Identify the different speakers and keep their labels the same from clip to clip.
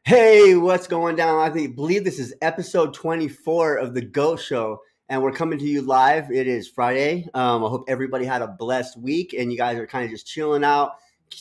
Speaker 1: Hey, what's going down? Believe this is episode 24 of the Go Show, and we're coming to you live. It is Friday. I hope everybody had a blessed week, and you guys are kind of just chilling out,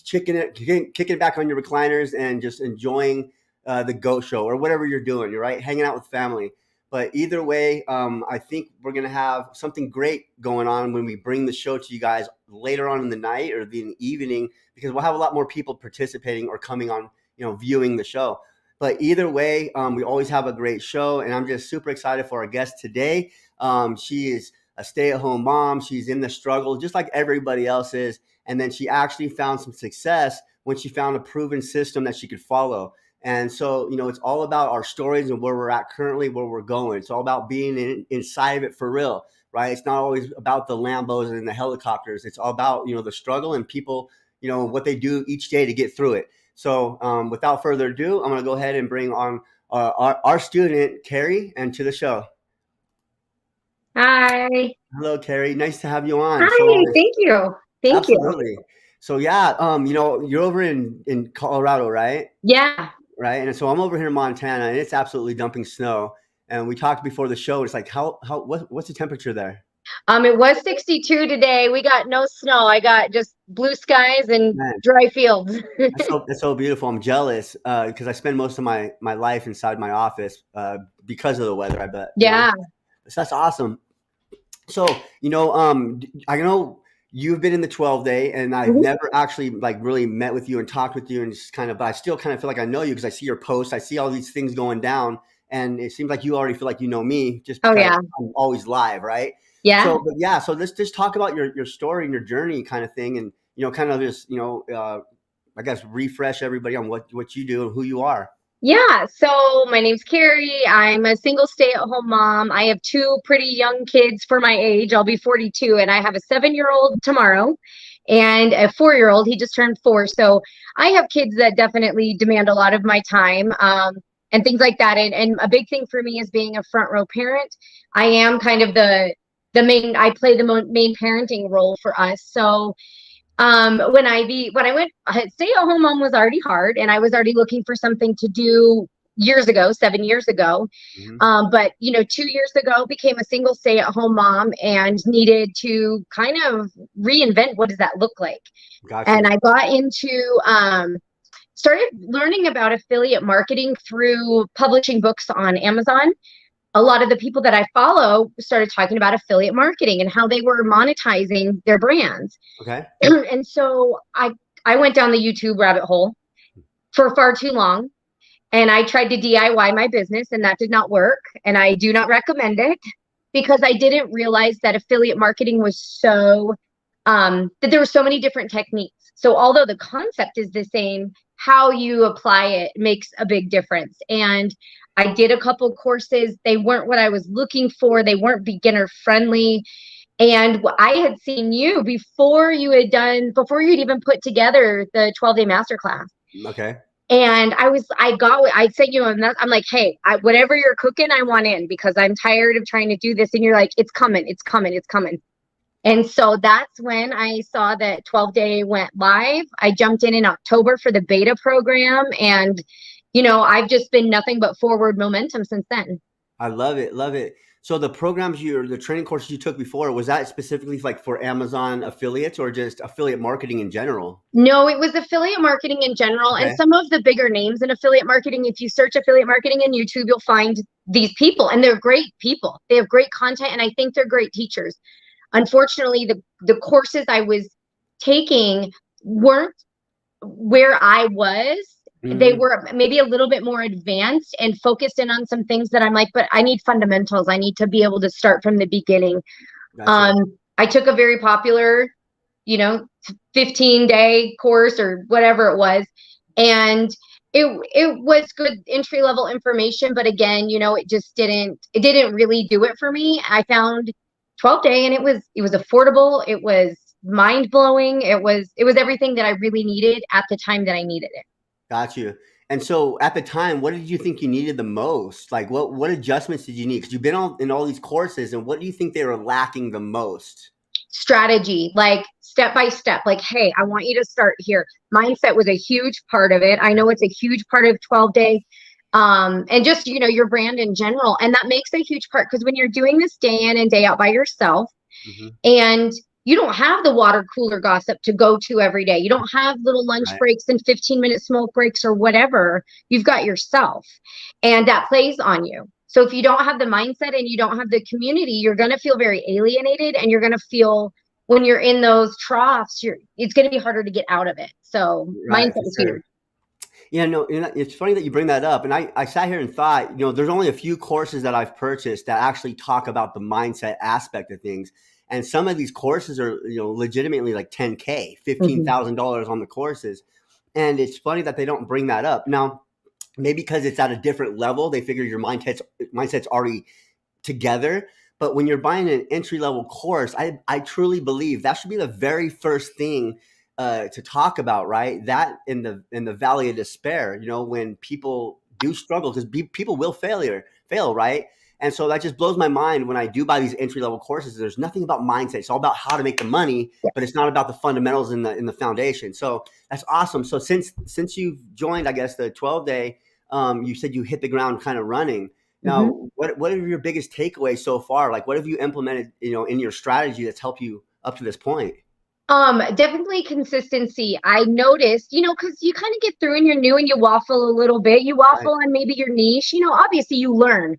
Speaker 1: kicking it back on your recliners, and just enjoying the Go Show or whatever you're doing. You're right, hanging out with family. But either way, I think we're gonna have something great going on when we bring the show to you guys later on in the night or the evening, because we'll have a lot more people participating or coming on, viewing the show. But either way, we always have a great show, and I'm just super excited for our guest today. She is a stay-at-home mom. She's in the struggle just like everybody else is, and then she actually found some success when she found a proven system that she could follow. And so, it's all about our stories and where we're at currently, where we're going. It's all about being inside of it for real, right? It's not always about the Lambos and the helicopters. It's all about, the struggle and people, what they do each day to get through it. So without further ado, I'm going to go ahead and bring on our student, Keri, and to the show.
Speaker 2: Hi.
Speaker 1: Hello, Keri. Nice to have you on.
Speaker 2: Hi. Thank you. Thank you.
Speaker 1: Absolutely. So yeah, you're over in Colorado, right?
Speaker 2: Yeah.
Speaker 1: Right. And so I'm over here in Montana, and it's absolutely dumping snow. And we talked before the show. It's like, what's the temperature there?
Speaker 2: It was 62 today. We got no snow. I got just blue skies and dry fields.
Speaker 1: That's so beautiful. I'm jealous because I spend most of my life inside my office because of the weather, I bet.
Speaker 2: Yeah.
Speaker 1: So that's awesome. So, I know you've been in the 12-day, and I've never actually really met with you and talked with you, and just but I still kind of feel like I know you because I see your posts, I see all these things going down, and it seems like you already feel like you know me just because I'm always live, right?
Speaker 2: Yeah.
Speaker 1: So let's just talk about your story and your journey kind of thing, and kind of just I guess refresh everybody on what you do and who you are.
Speaker 2: Yeah. So my name's Keri. I'm a single stay-at-home mom. I have two pretty young kids for my age. I'll be 42, and I have a 7-year-old tomorrow and a 4-year-old. He just turned 4. So I have kids that definitely demand a lot of my time and things like that. And a big thing for me is being a front row parent. I am kind of the main, I play the main parenting role for us. So when I went stay-at-home mom was already hard, and I was already looking for something to do years ago, 7 years ago. But 2 years ago became a single stay-at-home mom and needed to kind of reinvent what does that look like.
Speaker 1: Gotcha.
Speaker 2: And I got into started learning about affiliate marketing through publishing books on Amazon. A lot of the people that I follow started talking about affiliate marketing and how they were monetizing their brands.
Speaker 1: Okay.
Speaker 2: And so I went down the YouTube rabbit hole for far too long, and I tried to DIY my business, and that did not work. And I do not recommend it because I didn't realize that affiliate marketing was so that there were so many different techniques. So although the concept is the same, how you apply it makes a big difference. And I did a couple courses. They weren't what I was looking for. They weren't beginner friendly. And I had seen you before you'd even put together the 12-day masterclass.
Speaker 1: Okay.
Speaker 2: And I sent you, I'm like, hey, whatever you're cooking, I want in because I'm tired of trying to do this. And you're like, it's coming, it's coming, it's coming. And so that's when I saw that 12-day went live. I jumped in October for the beta program, and I've just been nothing but forward momentum since then.
Speaker 1: I love it. Love it. So the the training courses you took before, was that specifically for Amazon affiliates or just affiliate marketing in general?
Speaker 2: No, it was affiliate marketing in general.
Speaker 1: Okay.
Speaker 2: And some of the bigger names in affiliate marketing, if you search affiliate marketing in YouTube, you'll find these people, and they're great people. They have great content, and I think they're great teachers. Unfortunately, the courses I was taking weren't where I was. They were maybe a little bit more advanced and focused in on some things that I'm like, but I need fundamentals. I need to be able to start from the beginning. Gotcha. I took a very popular, 15-day course or whatever it was. And it was good entry level information, but again, it didn't really do it for me. I found 12-day, and it was affordable. It was mind blowing. It was everything that I really needed at the time that I needed it.
Speaker 1: Got you. And so at the time, what did you think you needed the most? Like what adjustments did you need? Because you've been in all these courses, and what do you think they were lacking the most?
Speaker 2: strategy, like step by step, like, hey, I want you to start here. Mindset was a huge part of it. I know it's a huge part of 12-day, and just, your brand in general. And that makes a huge part, because when you're doing this day in and day out by yourself,
Speaker 1: Mm-hmm.
Speaker 2: and you don't have the water cooler gossip to go to every day. You don't have little lunch
Speaker 1: Right.
Speaker 2: breaks and 15-minute smoke breaks or whatever. You've got yourself, and that plays on you. So if you don't have the mindset and you don't have the community, you're going to feel very alienated, and you're going to feel, when you're in those troughs, it's going to be harder to get out of it. So
Speaker 1: Right,
Speaker 2: mindset
Speaker 1: for
Speaker 2: is
Speaker 1: sure.
Speaker 2: huge.
Speaker 1: Yeah, no, it's funny that you bring that up. And I sat here and thought, there's only a few courses that I've purchased that actually talk about the mindset aspect of things. And some of these courses are, legitimately like 10K, $15,000 on the courses. And it's funny that they don't bring that up. Now, maybe because it's at a different level, they figure your mindset's already together. But when you're buying an entry level course, I truly believe that should be the very first thing to talk about, right? That in the valley of despair, when people do struggle, because people will fail, right? And so that just blows my mind when I do buy these entry level courses. There's nothing about mindset. It's all about how to make the money, but it's not about the fundamentals in the foundation. So that's awesome. So since you've joined, I guess, the 12-day, you said you hit the ground kind of running. Now, what are your biggest takeaways so far? Like, what have you implemented, in your strategy that's helped you up to this point?
Speaker 2: Definitely consistency. I noticed, because you kind of get through and you're new and you waffle a little bit. You
Speaker 1: Right.
Speaker 2: waffle on maybe your niche. Obviously you learn.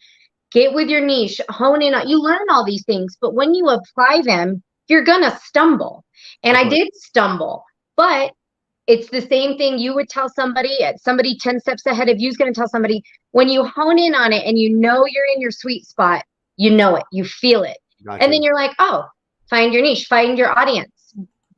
Speaker 2: Get with your niche, hone in on, you learn all these things, but when you apply them, you're gonna stumble. And
Speaker 1: Of
Speaker 2: I
Speaker 1: course.
Speaker 2: did stumble, but it's the same thing you would tell somebody 10 steps ahead of you is going to tell somebody. When you hone in on it and you're in your sweet spot, you feel it. And then
Speaker 1: Gotcha.
Speaker 2: you're like, oh, find your niche, find your audience,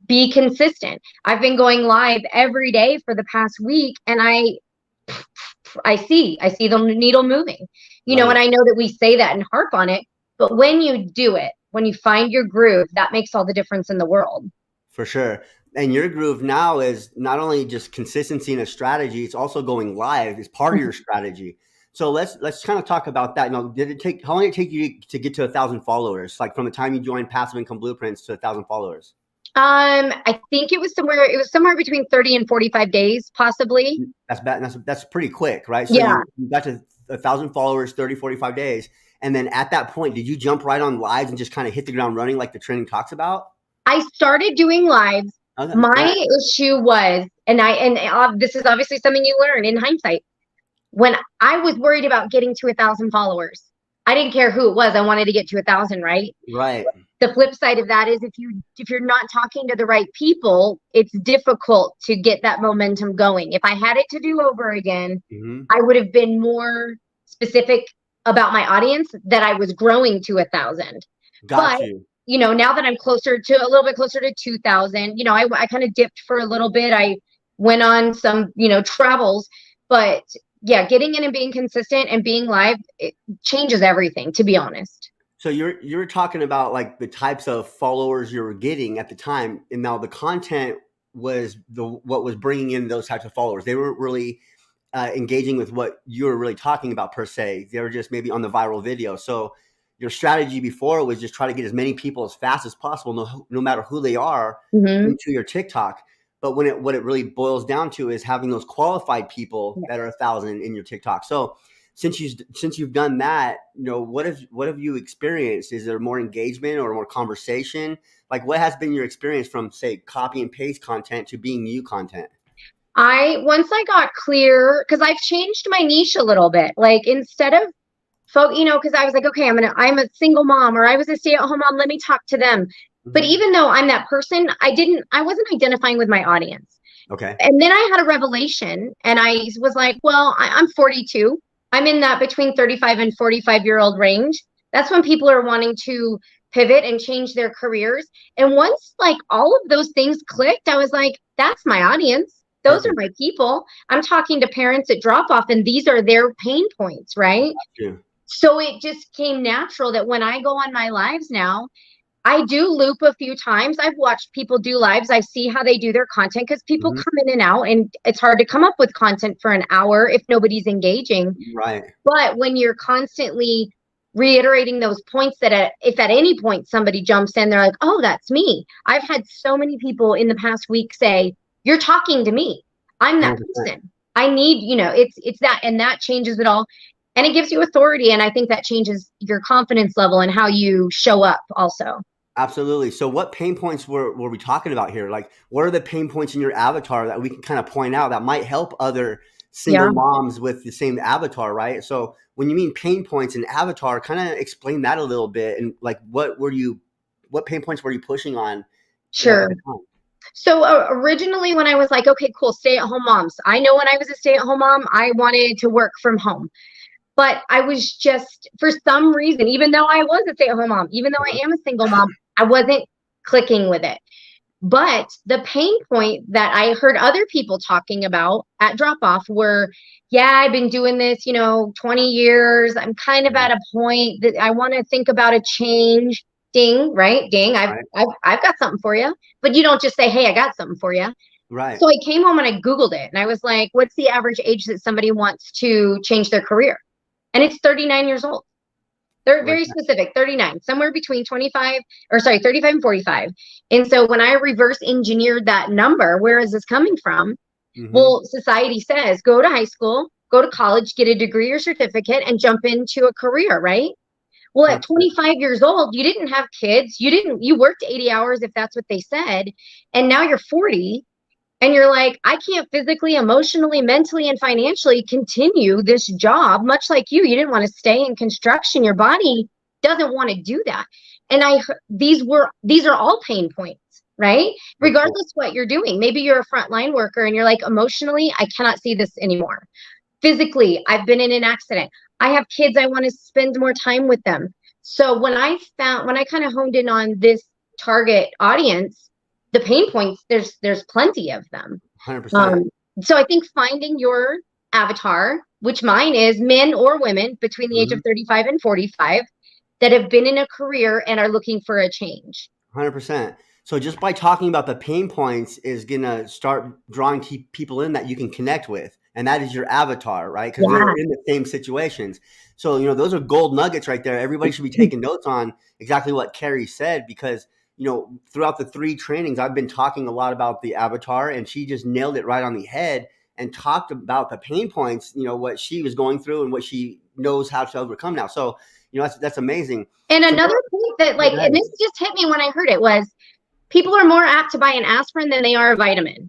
Speaker 2: be consistent. I've been going live every day for the past week, and I see the needle moving,
Speaker 1: Love
Speaker 2: and
Speaker 1: it.
Speaker 2: I know that we say that and harp on it, but when you do it, when you find your groove, that makes all the difference in the world.
Speaker 1: For sure. And your groove now is not only just consistency and a strategy, it's also going live is part of your strategy. So let's kind of talk about that. How long did it take you to get to 1,000 followers? Like from the time you joined Passive Income Blueprints to 1,000 followers?
Speaker 2: I think it was somewhere between 30 and 45 days, possibly.
Speaker 1: That's bad. That's pretty quick, right? So
Speaker 2: Yeah.
Speaker 1: you got to 1,000 followers, 30, 45 days. And then at that point, did you jump right on lives and just kind of hit the ground running like the training talks about?
Speaker 2: I started doing lives.
Speaker 1: Okay.
Speaker 2: My
Speaker 1: Right.
Speaker 2: issue was, this is obviously something you learn in hindsight. When I was worried about getting to 1,000 followers, I didn't care who it was. I wanted to get to 1,000, right?
Speaker 1: Right.
Speaker 2: The flip side of that is if you're not talking to the right people, it's difficult to get that momentum going. If I had it to do over again,
Speaker 1: Mm-hmm.
Speaker 2: I would have been more specific about my audience, that I was growing to 1,000.
Speaker 1: Got
Speaker 2: But
Speaker 1: you.
Speaker 2: now that I'm a little bit closer to 2,000, I kind of dipped for a little bit. I went on some, travels, but yeah, getting in and being consistent and being live, it changes everything, to be honest.
Speaker 1: So you're talking about like the types of followers you were getting at the time, and now the content was what was bringing in those types of followers. They weren't really engaging with what you were really talking about per se. They were just maybe on the viral video. So your strategy before was just try to get as many people as fast as possible, no matter who they are, into your TikTok. But what it really boils down to is having those qualified people that are 1,000 in your TikTok. So since you've done that, what have you experienced? Is there more engagement or more conversation? Like, what has been your experience from, say, copy and paste content to being new content?
Speaker 2: Once I got clear, because I've changed my niche a little bit. Like, instead of because I was like, okay, I'm a single mom, or I was a stay-at-home mom, let me talk to them. But
Speaker 1: Mm-hmm.
Speaker 2: even though I'm that person, I wasn't identifying with my audience.
Speaker 1: Okay.
Speaker 2: And then I had a revelation, and I was like, well, I'm 42. I'm in that between 35 and 45-year-old range. That's when people are wanting to pivot and change their careers. And once like all of those things clicked, I was like, that's my audience. Those are
Speaker 1: Perfect.
Speaker 2: my people. I'm talking to parents at drop off, and these are their pain points, right?
Speaker 1: Yeah.
Speaker 2: So it just came natural that when I go on my lives now, I do loop a few times. I've watched people do lives. I see how they do their content, because people
Speaker 1: Mm-hmm.
Speaker 2: come in and out, and it's hard to come up with content for an hour if nobody's engaging.
Speaker 1: Right.
Speaker 2: But when you're constantly reiterating those points that if at any point somebody jumps in, they're like, oh, that's me. I've had so many people in the past week say, you're talking to me. I'm that
Speaker 1: 100%.
Speaker 2: person. I need, it's that, and that changes it all. And it gives you authority. And I think that changes your confidence level and how you show up also.
Speaker 1: Absolutely. So what pain points were we talking about here? Like, what are the pain points in your avatar that we can kind of point out that might help other single moms with the same avatar, right? So when you mean pain points in avatar, kind of explain that a little bit. And like, what pain points were you pushing on?
Speaker 2: Sure. So originally when I was like, okay, cool, stay-at-home moms. I know when I was a stay-at-home mom, I wanted to work from home. But I was just, for some reason, even though I was a stay-at-home mom, even though I am a single mom, I wasn't clicking with it. But the pain point that I heard other people talking about at drop-off were, yeah, I've been doing this, 20 years. I'm kind of at a point that I want to think about a change. Ding, right? Ding. I've got something for you. But you don't just say, hey, I got something for you.
Speaker 1: Right.
Speaker 2: So I came home and I Googled it and I was like, what's the average age that somebody wants to change their career? And it's 39 years old. They're very specific, 39, somewhere between 35 and 45. And so when I reverse engineered that number, where is this coming from? Well, society says go to high school, go to college, get a degree or certificate, and jump into a career, right? Well, at 25 years old, you didn't have kids. You worked 80 hours if that's what they said. And now you're 40 and you're like, I can't physically, emotionally, mentally, and financially continue this job, much like you. You didn't want to stay in construction. Your body doesn't want to do that. And these are all pain points, right? Regardless what you're doing. Maybe you're a frontline worker and you're like, emotionally, I cannot see this anymore. Physically, I've been in an accident. I have kids. I want to spend more time with them. So when I kind of honed in on this target audience, the pain points, there's plenty of them.
Speaker 1: 100%.
Speaker 2: So I think finding your avatar, which mine is men or women between the age of 35 and 45 that have been in a career and are looking for a change.
Speaker 1: 100%. So just by talking about the pain points is going to start drawing people in that you can connect with. And that is your avatar, right? Because they're in the same situations. So, those are gold nuggets right there. Everybody should be taking notes on exactly what Keri said, because, throughout the 3 trainings, I've been talking a lot about the avatar, and she just nailed it right on the head and talked about the pain points, what she was going through and what she knows how to overcome now. So, that's amazing.
Speaker 2: And another point that and this just hit me when I heard it was, people are more apt to buy an aspirin than they are a vitamin.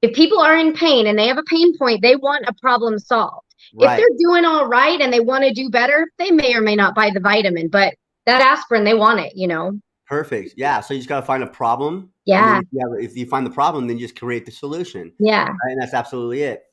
Speaker 2: If people are in pain and they have a pain point, they want a problem solved. If they're doing all right and they want to do better, they may or may not buy the vitamin, but that aspirin, they want it,
Speaker 1: Perfect. Yeah. So you just got to find a problem.
Speaker 2: Yeah.
Speaker 1: If you find the problem, then just create the solution.
Speaker 2: Yeah.
Speaker 1: Right? And that's absolutely it.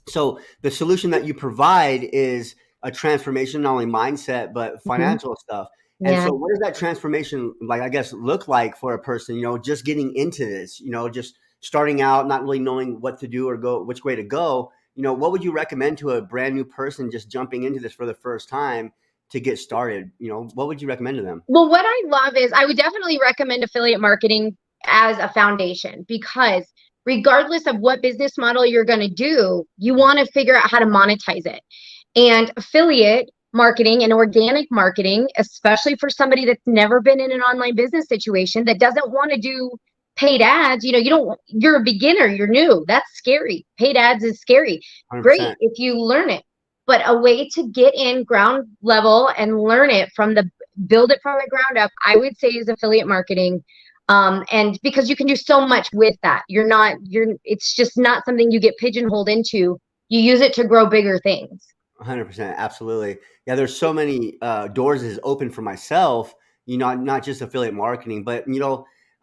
Speaker 1: So the solution that you provide is a transformation, not only mindset, but financial stuff. And so what does that transformation, look like for a person, just getting into this, just starting out, not really knowing what to do or which way to go? What would you recommend to a brand new person just jumping into this for the first time to get started? What would you recommend to them?
Speaker 2: Well, what I love is I would definitely recommend affiliate marketing as a foundation, because regardless of what business model you're going to do, you want to figure out how to monetize it. And affiliate marketing and organic marketing, especially for somebody that's never been in an online business situation, that doesn't want to do paid ads, you're a beginner, you're new. That's scary. Paid ads is scary.
Speaker 1: 100%.
Speaker 2: Great if you learn it, but a way to get in ground level and learn it build it from the ground up, I would say, is affiliate marketing. And because you can do so much with that, it's just not something you get pigeonholed into. You use it to grow bigger things.
Speaker 1: 100%. Absolutely. Yeah. There's so many doors is open for myself, not just affiliate marketing, but,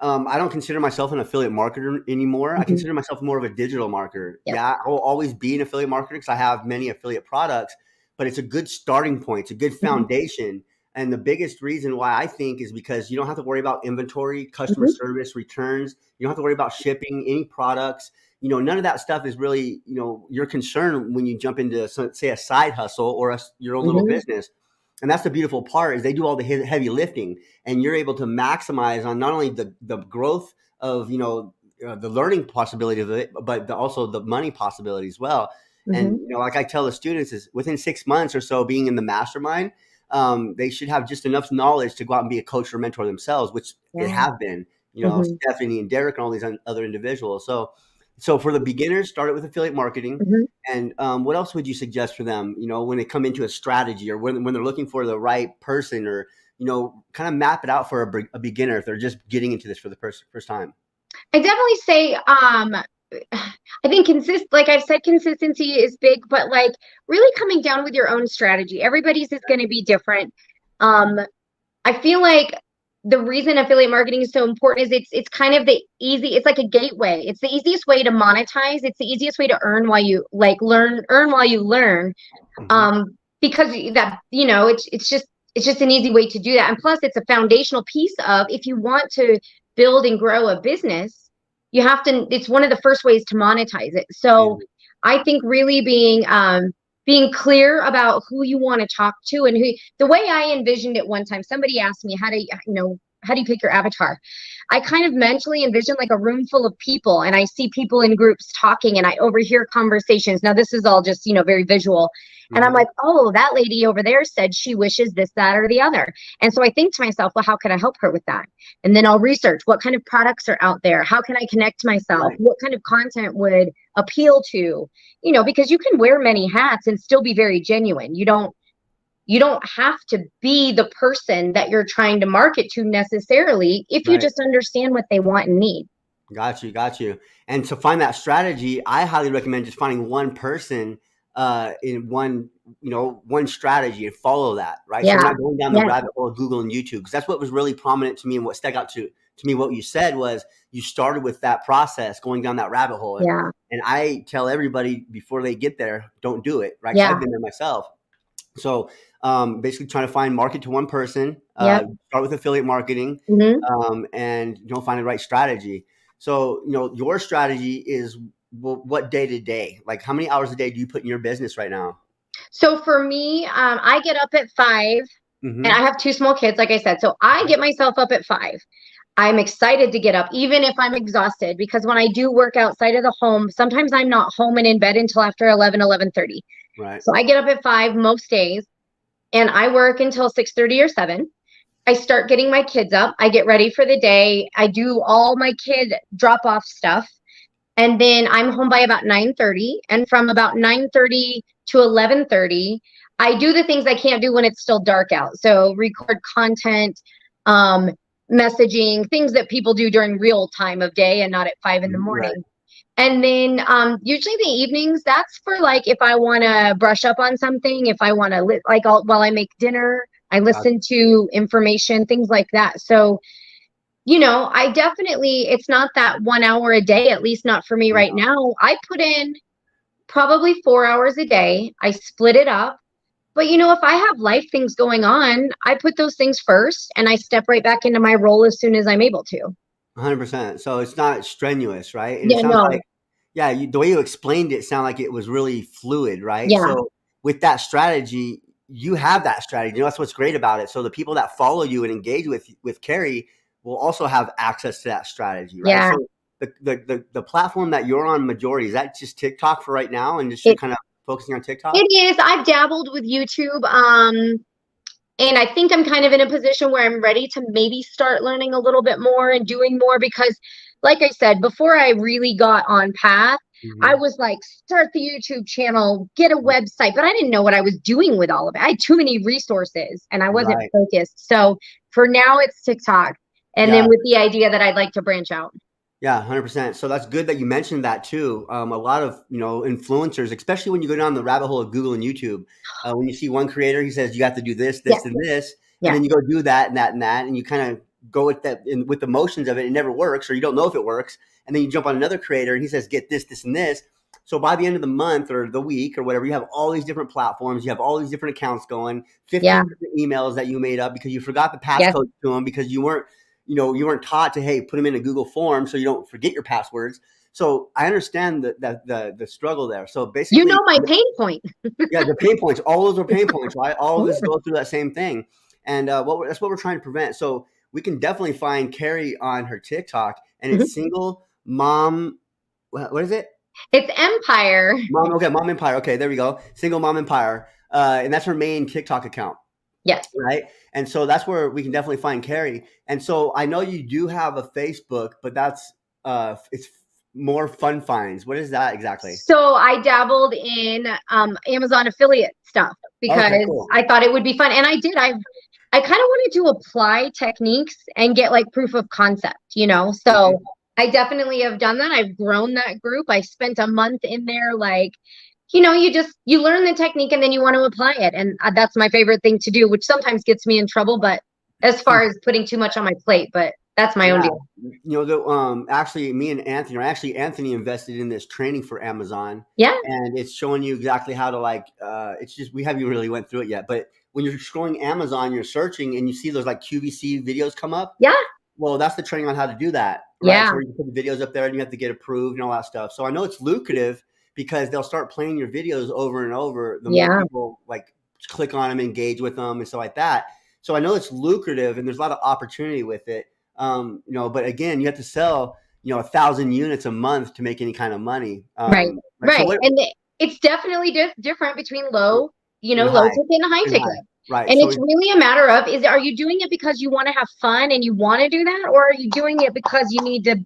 Speaker 1: I don't consider myself an affiliate marketer anymore. I consider myself more of a digital marketer. Yep. Yeah. I will always be an affiliate marketer because I have many affiliate products, but it's a good starting point. It's a good foundation. And the biggest reason why I think is because you don't have to worry about inventory, customer service, returns. You don't have to worry about shipping any products. None of that stuff is really, your concern when you jump into, say, a side hustle or your own little business. And that's the beautiful part, is they do all the heavy lifting, and you're able to maximize on not only the growth of, the learning possibility of it, but also the money possibility as well. And, like I tell the students, is within 6 months or so being in the mastermind, they should have just enough knowledge to go out and be a coach or mentor themselves, which they have been, Stephanie and Derek and all these other individuals. So for the beginners, start it with affiliate marketing. And what else would you suggest for them, when they come into a strategy, or when they're looking for the right person, or, kind of map it out for a beginner if they're just getting into this for the first time?
Speaker 2: I definitely say, I think like I've said, consistency is big, but like really coming down with your own strategy. Everybody's is going to be different. I feel like the reason affiliate marketing is so important is it's kind of it's like a gateway. It's the easiest way to monetize. It's the easiest way to earn while you earn while you learn. Because that, it's just an easy way to do that. And plus it's a foundational piece of, if you want to build and grow a business, it's one of the first ways to monetize it. So I think really being clear about who you want to talk to, and the way I envisioned it one time, somebody asked me, how do you pick your avatar? I kind of mentally envisioned like a room full of people, and I see people in groups talking, and I overhear conversations. Now this is all just, very visual. And I'm like, oh, that lady over there said she wishes this, that, or the other. And so I think to myself, well, how can I help her with that? And then I'll research what kind of products are out there. How can I connect myself? What kind of content would appeal to, because you can wear many hats and still be very genuine. You don't have to be the person that you're trying to market to necessarily, if you just understand what they want and need.
Speaker 1: Got you. And to find that strategy, I highly recommend just finding one person in one strategy and follow that, right? So we're not going down the rabbit hole of Google and YouTube, because that's what was really prominent to me, and what stuck out to me, what you said was you started with that process, going down that rabbit hole. And I tell everybody before they get there, don't do it, right? I've been there myself. So basically trying to market to one person, start with affiliate marketing, and find the right strategy. So, your strategy is what day to day? Like, how many hours a day do you put in your business right now?
Speaker 2: So for me, I get up at 5, and I have 2 small kids, like I said. So I get myself up at 5. I'm excited to get up, even if I'm exhausted, because when I do work outside of the home, sometimes I'm not home and in bed until after 11:30.
Speaker 1: Right.
Speaker 2: So I get up at 5 most days, and I work until 6:30 or 7. I start getting my kids up. I get ready for the day. I do all my kid drop-off stuff. And then I'm home by about 9:30. And from about 9:30 to 11:30, I do the things I can't do when it's still dark out. So record content, messaging, things that people do during real time of day and not at 5 in the morning. And then usually the evenings, that's for like if I want to brush up on something, if I want to while I make dinner, I listen to information, things like that. So I definitely, it's not that 1 hour a day, at least not for me right now. I put in probably 4 hours a day. I split it up. But, if I have life things going on, I put those things first, and I step right back into my role as soon as I'm able to.
Speaker 1: 100%. So it's not strenuous, right? And it sounds like, the way you explained it sounded like it was really fluid, right? So with that strategy, you have that strategy. That's what's great about it. So the people that follow you and engage with Keri will also have access to that strategy, right? So the platform that you're on majority, is that just TikTok for right now, and just kind of focusing on TikTok?
Speaker 2: It is. I've dabbled with YouTube, and I think I'm kind of in a position where I'm ready to maybe start learning a little bit more and doing more, because like I said, before I really got on path, I was like, start the YouTube channel, get a website, but I didn't know what I was doing with all of it. I had too many resources and I wasn't focused. So for now it's TikTok. And then with the idea that I'd like to branch out.
Speaker 1: Yeah, 100%. So that's good that you mentioned that too. A lot of, influencers, especially when you go down the rabbit hole of Google and YouTube, when you see one creator, he says, you have to do this, and this, and then you go do that and that and that, and you kind of go with that with the motions of it. It never works, or you don't know if it works. And then you jump on another creator and he says, get this, this, and this. So by the end of the month or the week or whatever, you have all these different platforms. You have all these different accounts going, 50 different emails that you made up because you forgot the passcode to them, because you weren't taught to, hey, put them in a Google form so you don't forget your passwords. So I understand the struggle there. So basically,
Speaker 2: my pain point.
Speaker 1: The pain points. All those are pain points, right? All of this goes through that same thing, and that's what we're trying to prevent. So we can definitely find Keri on her TikTok, and it's single mom. What is it?
Speaker 2: It's Empire.
Speaker 1: Mom Empire. Okay, there we go. Single Mom Empire, and that's her main TikTok account.
Speaker 2: Yes.
Speaker 1: right? And so that's where we can definitely find Keri. And so I know you do have a Facebook, but that's it's more fun finds. What is that exactly?
Speaker 2: So I dabbled in Amazon affiliate stuff
Speaker 1: Okay,
Speaker 2: because
Speaker 1: cool.
Speaker 2: I thought it would be fun. And I did. I kind of wanted to apply techniques and get like proof of concept, you know?
Speaker 1: Mhm.
Speaker 2: So I definitely have done that. I've grown that group. I spent a month in there, like, you know, you learn the technique and then you want to apply it. And that's my favorite thing to do, which sometimes gets me in trouble, but as far as putting too much on my plate, but that's my own
Speaker 1: Yeah,
Speaker 2: deal.
Speaker 1: you know, actually, me and Anthony, or actually Anthony invested in this training for Amazon,
Speaker 2: Yeah.
Speaker 1: and it's showing you exactly how to like. It's just we haven't really went through it yet, but when you're scrolling Amazon, you're searching and you see those like QVC videos come up.
Speaker 2: Yeah.
Speaker 1: Well, that's the training on how to do that, right?
Speaker 2: Yeah.
Speaker 1: So you can put the videos up there and you have to get approved and all that stuff. So I know it's lucrative because they'll start playing your videos over and over. The more
Speaker 2: Yeah.
Speaker 1: people like click on them, engage with them, and stuff like that. So I know it's lucrative and there's a lot of opportunity with it. You know, but again, you have to sell, you know, 1,000 units a month to make any kind of money.
Speaker 2: Right.
Speaker 1: Right. So
Speaker 2: Right.
Speaker 1: what
Speaker 2: And it's definitely different between low, you know,
Speaker 1: and
Speaker 2: low
Speaker 1: high
Speaker 2: ticket and high
Speaker 1: and
Speaker 2: ticket.
Speaker 1: high, right?
Speaker 2: And
Speaker 1: So
Speaker 2: it's really a matter of are you doing it because you want to have fun and you want to do that, or are you doing it because you need to,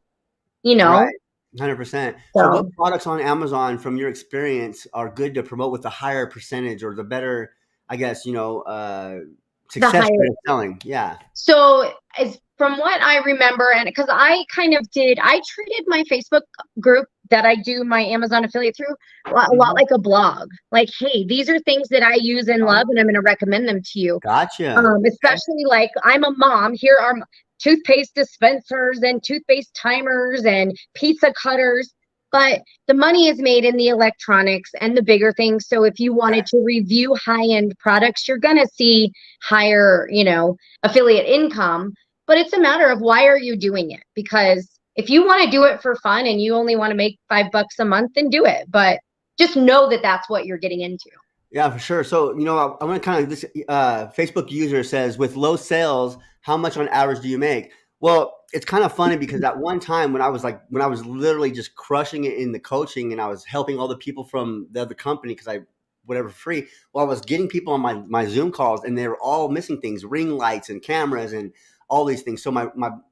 Speaker 2: you know?
Speaker 1: right, 100%. So what
Speaker 2: So
Speaker 1: products on Amazon, from your experience, are good to promote with the higher percentage or the better, I guess, you know,
Speaker 2: the
Speaker 1: success
Speaker 2: higher
Speaker 1: rate of selling? Yeah.
Speaker 2: So, as from what I remember, and because I kind of did, I treated my Facebook group that I do my Amazon affiliate through a lot
Speaker 1: Mhm.
Speaker 2: like a blog. Like, hey, these are things that I use and love, and I'm going to recommend them to you.
Speaker 1: Gotcha. Okay.
Speaker 2: Especially like I'm a mom. Here are toothpaste dispensers and toothpaste timers and pizza cutters. But the money is made in the electronics and the bigger things. So if you wanted to review high-end products, you're going to see higher, you know, affiliate income. But it's a matter of why are you doing it? Because if you want to do it for fun and you only want to make $5 a month, then do it. But just know that that's what you're getting into.
Speaker 1: Yeah, for sure. So, you know, I want to kind of this Facebook user says, with low sales, how much on average do you make? Well, it's kind of funny because at one time when I was literally just crushing it in the coaching and I was helping all the people from the other company because I whatever free. Well, I was getting people on my Zoom calls and they were all missing things, ring lights and cameras and all these things. So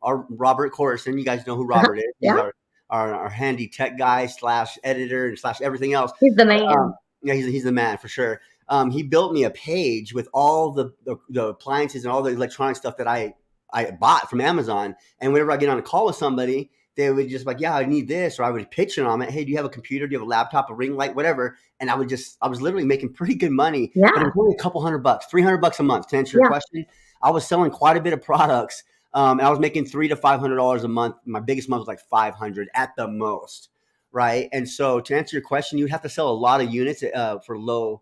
Speaker 1: our Robert Corson, you guys know who Robert is. He's
Speaker 2: Yeah,
Speaker 1: our handy tech guy slash editor and slash everything else.
Speaker 2: he's the
Speaker 1: Um,
Speaker 2: man.
Speaker 1: yeah, he's the man for sure. He built me a page with all the appliances and all the electronic stuff that I bought from Amazon. And whenever I get on a call with somebody, they would just like, yeah, I need this, or I would pitch it on it. Hey, do you have a computer? Do you have a laptop, a ring light, whatever? And I was literally making pretty good money, but it
Speaker 2: Yeah,
Speaker 1: was only a couple $100, $300 a month. To answer your
Speaker 2: yeah.
Speaker 1: question, I was selling quite a bit of products. And I was making $300 to $500 a month. My biggest month was like 500 at the most, right? And so to answer your question, you'd have to sell a lot of units for low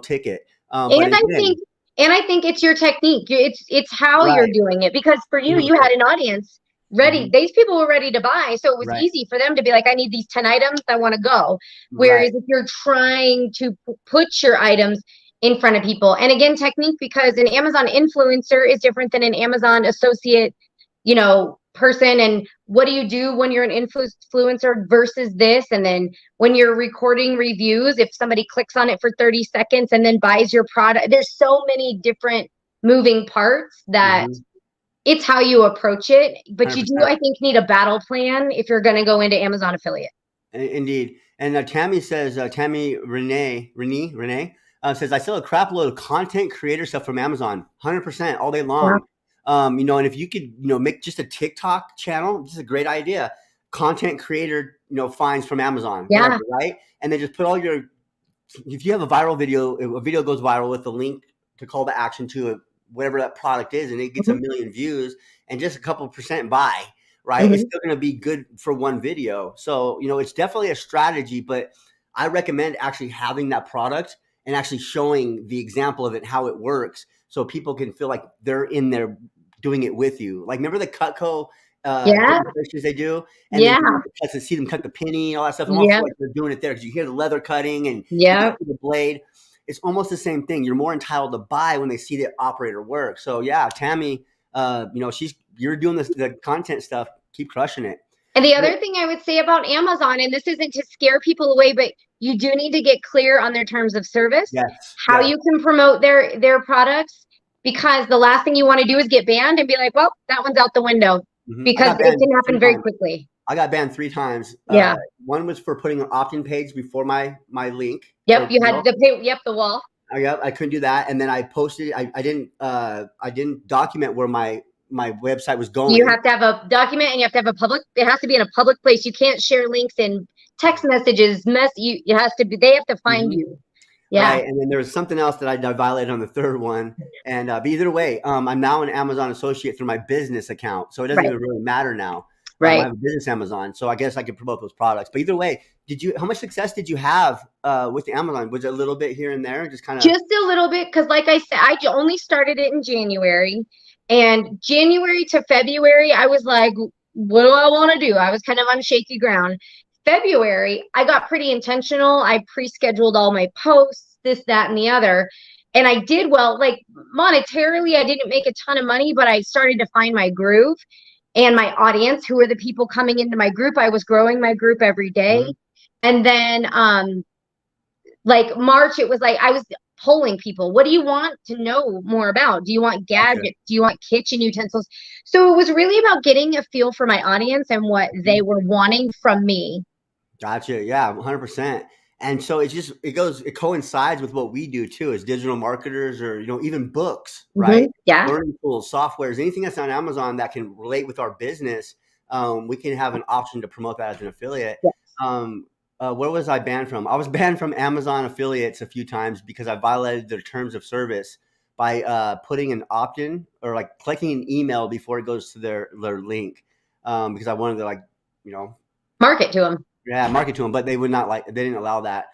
Speaker 1: ticket. But
Speaker 2: And I
Speaker 1: again,
Speaker 2: think and I think it's your technique. It's how you're
Speaker 1: right,
Speaker 2: doing it because for you, you had
Speaker 1: 100%.
Speaker 2: an audience ready.
Speaker 1: Mhm.
Speaker 2: These people were ready to buy, so it was
Speaker 1: Right,
Speaker 2: easy for them to be like, I need these 10 items, I want to go.
Speaker 1: right,
Speaker 2: Whereas if you're trying to put your items in front of people, and again, technique because an Amazon influencer is different than an Amazon associate, you know, person. And what do you do when you're an influencer versus this? And then when you're recording reviews, if somebody clicks on it for 30 seconds and then buys your product, there's so many different moving parts that
Speaker 1: mhm,
Speaker 2: it's how you approach it. But you do,
Speaker 1: 100%.
Speaker 2: I think, need a battle plan if you're going to go into Amazon affiliate.
Speaker 1: Indeed. And Tammy says, Tammy Renee says, I sell a crap load of content creator stuff from Amazon, 100% all day
Speaker 2: Yeah.
Speaker 1: long. You know, and if you could, you know, make just a TikTok channel, this is a great idea. Content creator, you know, finds from Amazon, whatever,
Speaker 2: Yeah.
Speaker 1: right? And then just put all your, if you have a viral video, if a video goes viral with a link to call to action to whatever that product is, and it gets a
Speaker 2: Mhm.
Speaker 1: million views and just a couple percent buy, right? It's
Speaker 2: Mhm.
Speaker 1: still going to be good for one video. So, you know, it's definitely a strategy, but I recommend actually having that product and actually showing the example of it, how it works, so people can feel like they're in there doing it with you. Like, remember the Cutco
Speaker 2: Yeah.
Speaker 1: demonstrations they do, and then
Speaker 2: Yeah.
Speaker 1: you get to see them cut the penny, all that stuff. I almost feel
Speaker 2: Yep.
Speaker 1: like they're doing it there because you hear the leather cutting and you can
Speaker 2: Yep.
Speaker 1: see the blade. It's almost the same thing. You're more entitled to buy when they see the operator work. So yeah, Tammy, you know, you're doing the content stuff. Keep crushing it.
Speaker 2: And the
Speaker 1: Well,
Speaker 2: other thing I would say about Amazon, and this isn't to scare people away, but you do need to get clear on their terms of service,
Speaker 1: yes,
Speaker 2: how
Speaker 1: yes.
Speaker 2: you can promote their products. because the last thing you want to do is get banned and be like, well, that one's out the window, because it can happen very quickly.
Speaker 1: I got banned 3 times.
Speaker 2: Yeah.
Speaker 1: One was for putting an opt-in page before my link.
Speaker 2: Yep, you had to pay. Yep, the wall.
Speaker 1: Yep, I couldn't do that, and then I posted. I didn't document where my website was going.
Speaker 2: You have to have a document, and you have to have a public. It has to be in a public place. You can't share links in text messages. It has to be. They have to find you. Yeah.
Speaker 1: Right, and then there was something else that I violated on the third one, and but either way, I'm now an Amazon associate through my business account, so it doesn't even really matter now.
Speaker 2: Right.
Speaker 1: I have a business Amazon, so I guess I can promote those products. But either way, how much success did you have with the Amazon? Was it a little bit here and there, just
Speaker 2: a little bit? Because like I said, I only started it in January, and January to February, I was like, what do I want to do? I was kind of on shaky ground. February, I got pretty intentional. I pre-scheduled all my posts, this, that, and the other. And I did well. Like monetarily, I didn't make a ton of money, but I started to find my groove and my audience, who were the people coming into my group. I was growing my group every day. And then like March, it was like I was polling people. What do you want to know more about? Do you want gadgets? Do you want kitchen utensils? So it was really about getting a feel for my audience and what they were wanting from me.
Speaker 1: Gotcha. Yeah, 100%. And so it coincides with what we do too, as digital marketers, or even books, right?
Speaker 2: Yeah.
Speaker 1: Learning tools, softwares, anything that's on Amazon that can relate with our business. We can have an option to promote that as an affiliate.
Speaker 2: Yes.
Speaker 1: Where was I banned from? I was banned from Amazon affiliates a few times because I violated their terms of service by putting an opt-in or like collecting an email before it goes to their link, because I wanted to
Speaker 2: market to them.
Speaker 1: Yeah, market to them, but they would not they didn't allow that.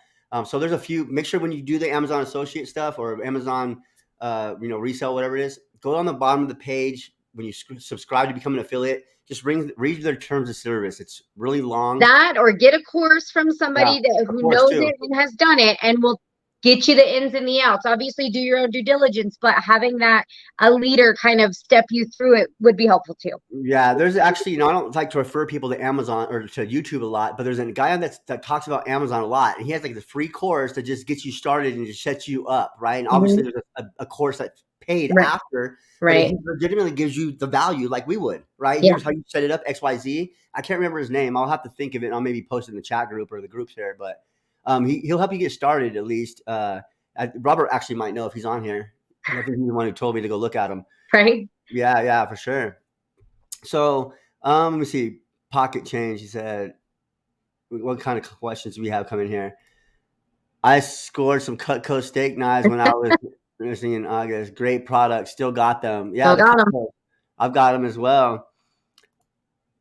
Speaker 1: So there's a few. Make sure when you do the Amazon associate stuff or Amazon, resell, whatever it is, go on the bottom of the page when you subscribe to become an affiliate. Just read their terms of service. It's really long.
Speaker 2: That, or get a course from somebody who knows it and has done it, and will get you the ins and the outs. Obviously, do your own due diligence, but having a leader kind of step you through it would be helpful too.
Speaker 1: Yeah, there's actually, I don't like to refer people to Amazon or to YouTube a lot, but there's a guy that talks about Amazon a lot, and he has like the free course that just gets you started and just sets you up, right? And obviously there's a course that's paid after, right? He legitimately gives you the value like we would, right? Here's how you set it up, XYZ. I can't remember his name. I'll have to think of it. I'll maybe post it in the chat group or the groups here, but he'll help you get started at least. Robert actually might know if he's on here. I think he's the one who told me to go look at him.
Speaker 2: Right?
Speaker 1: Yeah, for sure. So let me see. Pocket change. He said, what kind of questions do we have coming here? I scored some Cutco steak knives when I was nursing in August. Great product. Still got them. Yeah, I've got them as well.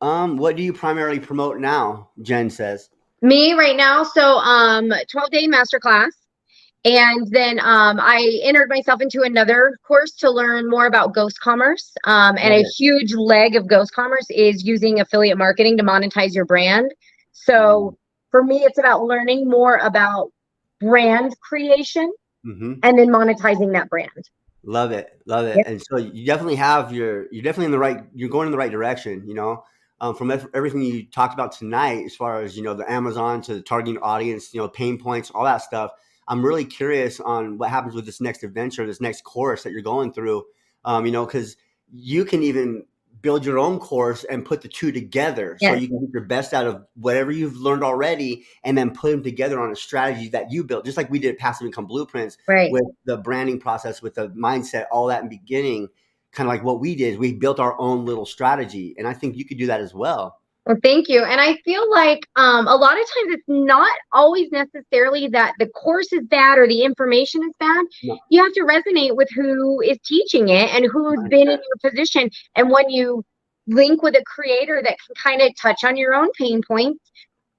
Speaker 1: What do you primarily promote now? Jen says.
Speaker 2: Me right now. So 12-day masterclass. And then I entered myself into another course to learn more about ghost commerce. And a huge leg of ghost commerce is using affiliate marketing to monetize your brand. So for me, it's about learning more about brand creation and then monetizing that brand.
Speaker 1: Love it. Yep. And so you definitely you're going in the right direction, from everything you talked about tonight, as far as, the Amazon to the targeting audience, pain points, all that stuff. I'm really curious on what happens with this next adventure, this next course that you're going through, because you can even build your own course and put the two together. So you can get your best out of whatever you've learned already and then put them together on a strategy that you built, just like we did Passive Income Blueprints with the branding process, with the mindset, all that in the beginning, kind of like what we did. We built our own little strategy. And I think you could do that as well.
Speaker 2: Well, thank you. And I feel like a lot of times it's not always necessarily that the course is bad or the information is bad. No. You have to resonate with who is teaching it and who's been in your position. And when you link with a creator that can kind of touch on your own pain points,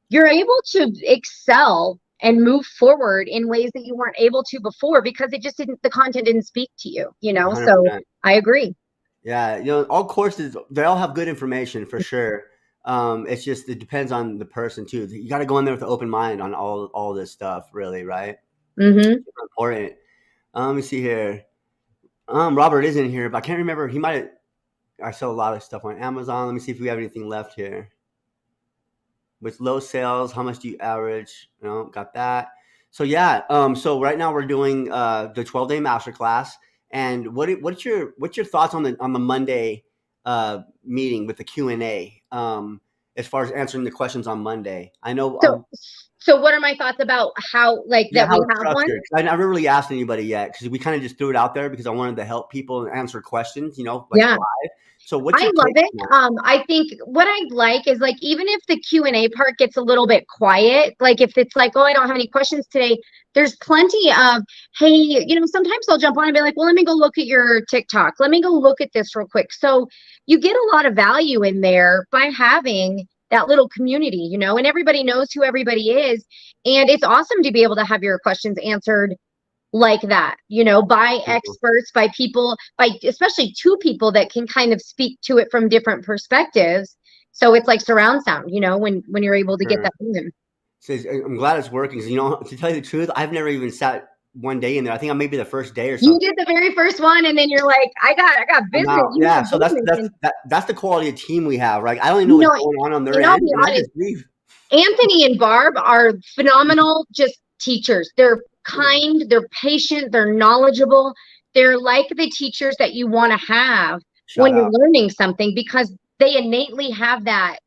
Speaker 2: you're able to excel and move forward in ways that you weren't able to before, because the content didn't speak to you, 100%. So I agree.
Speaker 1: Yeah. All courses, they all have good information for sure. It's just, it depends on the person too. You got to go in there with an open mind on all this stuff, really, right? It's important. Let me see here. Robert is in here, but I can't remember. I sell a lot of stuff on Amazon. Let me see if we have anything left here. With low sales, how much do you average? Got that. So yeah. So right now we're doing the 12-day masterclass, And what's your thoughts on the Monday meeting with the Q&A, as far as answering the questions on Monday? I know.
Speaker 2: So, so what are my thoughts about how, like,
Speaker 1: Yeah,
Speaker 2: that
Speaker 1: how
Speaker 2: we
Speaker 1: it's
Speaker 2: have one?
Speaker 1: structured. I never really asked anybody yet because we kind of just threw it out there because I wanted to help people and answer questions, like
Speaker 2: Yeah.
Speaker 1: live. So what's
Speaker 2: I
Speaker 1: your
Speaker 2: love
Speaker 1: take
Speaker 2: it.
Speaker 1: on that?
Speaker 2: I think what I like is, like, even if the Q&A part gets a little bit quiet, like if it's like, oh, I don't have any questions today, there's plenty of, hey, sometimes I'll jump on and be like, well, let me go look at your TikTok. Let me go look at this real quick. So you get a lot of value in there by having that little community, and everybody knows who everybody is. And it's awesome to be able to have your questions answered like that, by
Speaker 1: Mhm.
Speaker 2: experts, by people, by especially two people that can kind of speak to it from different perspectives. So it's like surround sound, when you're able to get
Speaker 1: Sure.
Speaker 2: that in.
Speaker 1: Says, I'm glad it's working because to tell you the truth, I've never even sat one day in there. I think I maybe the first day or
Speaker 2: You
Speaker 1: something.
Speaker 2: did the very first one, and then you're like, I got
Speaker 1: I'm
Speaker 2: business.
Speaker 1: out.
Speaker 2: You
Speaker 1: Yeah.
Speaker 2: have
Speaker 1: So that's
Speaker 2: business.
Speaker 1: that's
Speaker 2: And
Speaker 1: that's the quality of team we have, right? I don't even know
Speaker 2: you
Speaker 1: what's
Speaker 2: know,
Speaker 1: going on their
Speaker 2: and I'll
Speaker 1: end,
Speaker 2: be
Speaker 1: and I
Speaker 2: honest,
Speaker 1: just leave.
Speaker 2: Anthony and Barb are phenomenal just teachers. They're
Speaker 1: Ooh,
Speaker 2: kind, they're patient, they're knowledgeable. They're like the teachers that you want to have
Speaker 1: shout
Speaker 2: when you're
Speaker 1: out.
Speaker 2: learning something, because they innately have that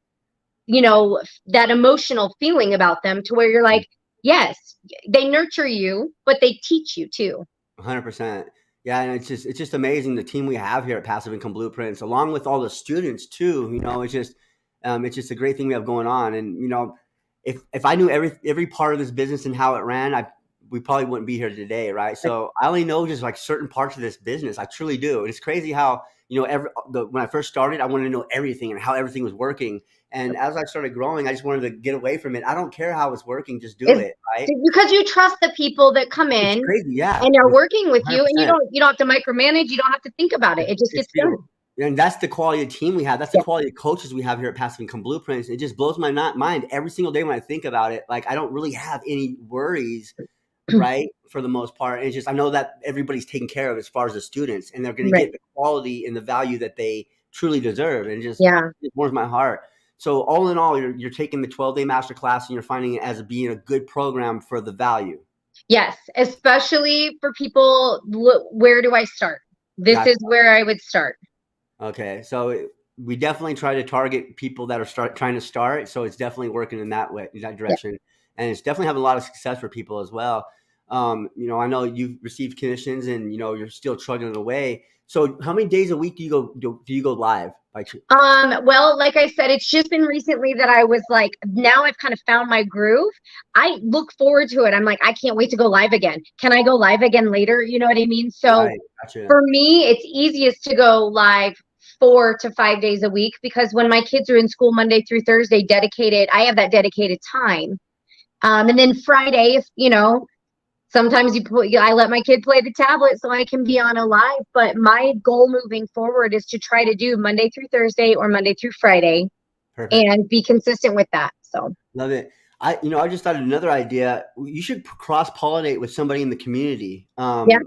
Speaker 2: emotional feeling about them, to where you're like, yes, they nurture you, but they teach you too.
Speaker 1: 100%. Yeah, and it's just amazing the team we have here at Passive Income Blueprints, along with all the students too. It's just a great thing we have going on. And if I knew every part of this business and how it ran, we probably wouldn't be here today, right? So I only know just like certain parts of this business. I truly do. And it's crazy how when I first started, I wanted to know everything and how everything was working. And as I started growing, I just wanted to get away from it. I don't care how it's working, just do
Speaker 2: Is
Speaker 1: it, right?
Speaker 2: because you trust the people that come
Speaker 1: It's
Speaker 2: in
Speaker 1: crazy, yeah,
Speaker 2: and are working with you, and you
Speaker 1: 100%.
Speaker 2: don't have to micromanage, you don't have to think about it. It just
Speaker 1: It's
Speaker 2: gets done.
Speaker 1: beautiful. And that's the quality of team we have. That's the
Speaker 2: Yeah.
Speaker 1: quality of coaches we have here at Passive Income Blueprints. It just blows my mind every single day when I think about it. Like I don't really have any worries, right? For the most part. And it's just I know that everybody's taken care of as far as the students, and they're going to
Speaker 2: Right.
Speaker 1: get the quality and the value that they truly deserve. And just
Speaker 2: Yeah.
Speaker 1: it warms my heart. So all in all, you're taking the 12-day master class and you're finding it as being a good program for the value.
Speaker 2: Yes, especially for people, where do I start? This
Speaker 1: Gotcha.
Speaker 2: is where I would start.
Speaker 1: Okay, so we definitely try to target people that are trying to start. So it's definitely working in that way, in that
Speaker 2: Yeah.
Speaker 1: direction, and it's definitely having a lot of success for people as well. I know you've received commissions, and you're still chugging away. So how many days a week do you go live?
Speaker 2: Well, like I said, it's just been recently that I was like, now I've kind of found my groove. I look forward to it. I'm like, I can't wait to go live again. Can I go live again later? You know what I mean? So
Speaker 1: Right, gotcha.
Speaker 2: for me, it's easiest to go live 4 to 5 days a week, because when my kids are in school Monday through Thursday, I have that dedicated time. And then Friday, if sometimes I let my kid play the tablet so I can be on a live. But my goal moving forward is to try to do Monday through Thursday or Monday through Friday,
Speaker 1: Perfect.
Speaker 2: and be consistent with that. So
Speaker 1: Love it. I just thought of another idea. You should cross pollinate with somebody in the community.
Speaker 2: yeah,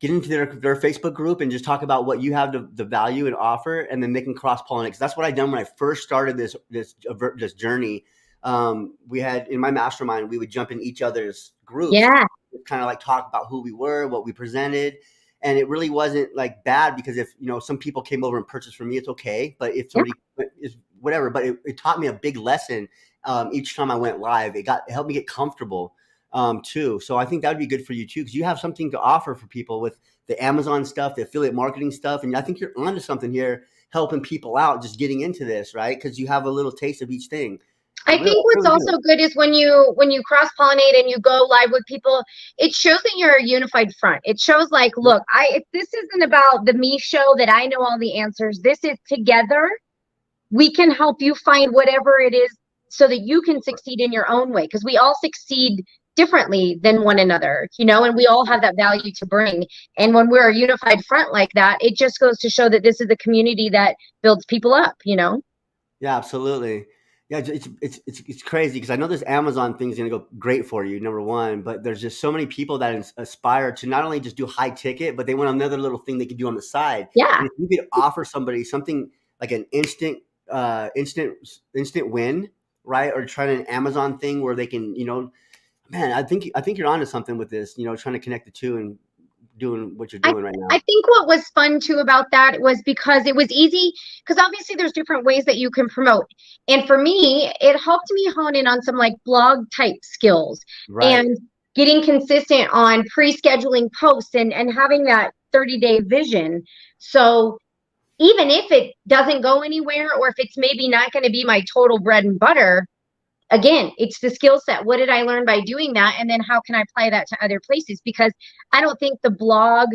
Speaker 1: Get into their Facebook group and just talk about what you have the value and offer, and then they can cross pollinate. Because that's what I done when I first started this journey. We had in my mastermind, we would jump in each other's groups,
Speaker 2: yeah,
Speaker 1: kind of like talk about who we were, what we presented, and it really wasn't like bad because if some people came over and purchased from me, it's okay. But if
Speaker 2: yeah.
Speaker 1: somebody is whatever, but it taught me a big lesson each time I went live. It helped me get comfortable too. So I think that would be good for you too, because you have something to offer for people with the Amazon stuff, the affiliate marketing stuff, and I think you're onto something here, helping people out, just getting into this, right? Because you have a little taste of each thing.
Speaker 2: I
Speaker 1: Really,
Speaker 2: think
Speaker 1: I
Speaker 2: what's
Speaker 1: really do.
Speaker 2: also good is when you cross pollinate and you go live with people, it shows that you're a unified front. It shows like, look, this isn't about the me show that I know all the answers. This is together. We can help you find whatever it is so that you can succeed in your own way, because we all succeed differently than one another, and we all have that value to bring. And when we're a unified front like that, it just goes to show that this is a community that builds people up.
Speaker 1: Yeah, absolutely. Yeah, it's crazy because I know this Amazon thing is going to go great for you, number one, but there's just so many people that aspire to not only just do high ticket, but they want another little thing they can do on the side.
Speaker 2: Yeah.
Speaker 1: And if you could offer somebody something like an instant win, right? Or try an Amazon thing where they can, man, I think you're onto something with this, trying to connect the two and doing what you're
Speaker 2: I,
Speaker 1: doing right
Speaker 2: I
Speaker 1: now?
Speaker 2: think what was fun too about that was because it was easy, because obviously there's different ways that you can promote. And for me, it helped me hone in on some like blog type skills
Speaker 1: Right.
Speaker 2: and getting consistent on pre-scheduling posts and having that 30-day vision. So even if it doesn't go anywhere, or if it's maybe not going to be my total bread and butter, again, it's the skill set. What did I learn by doing that? And then how can I apply that to other places? Because I don't think the blog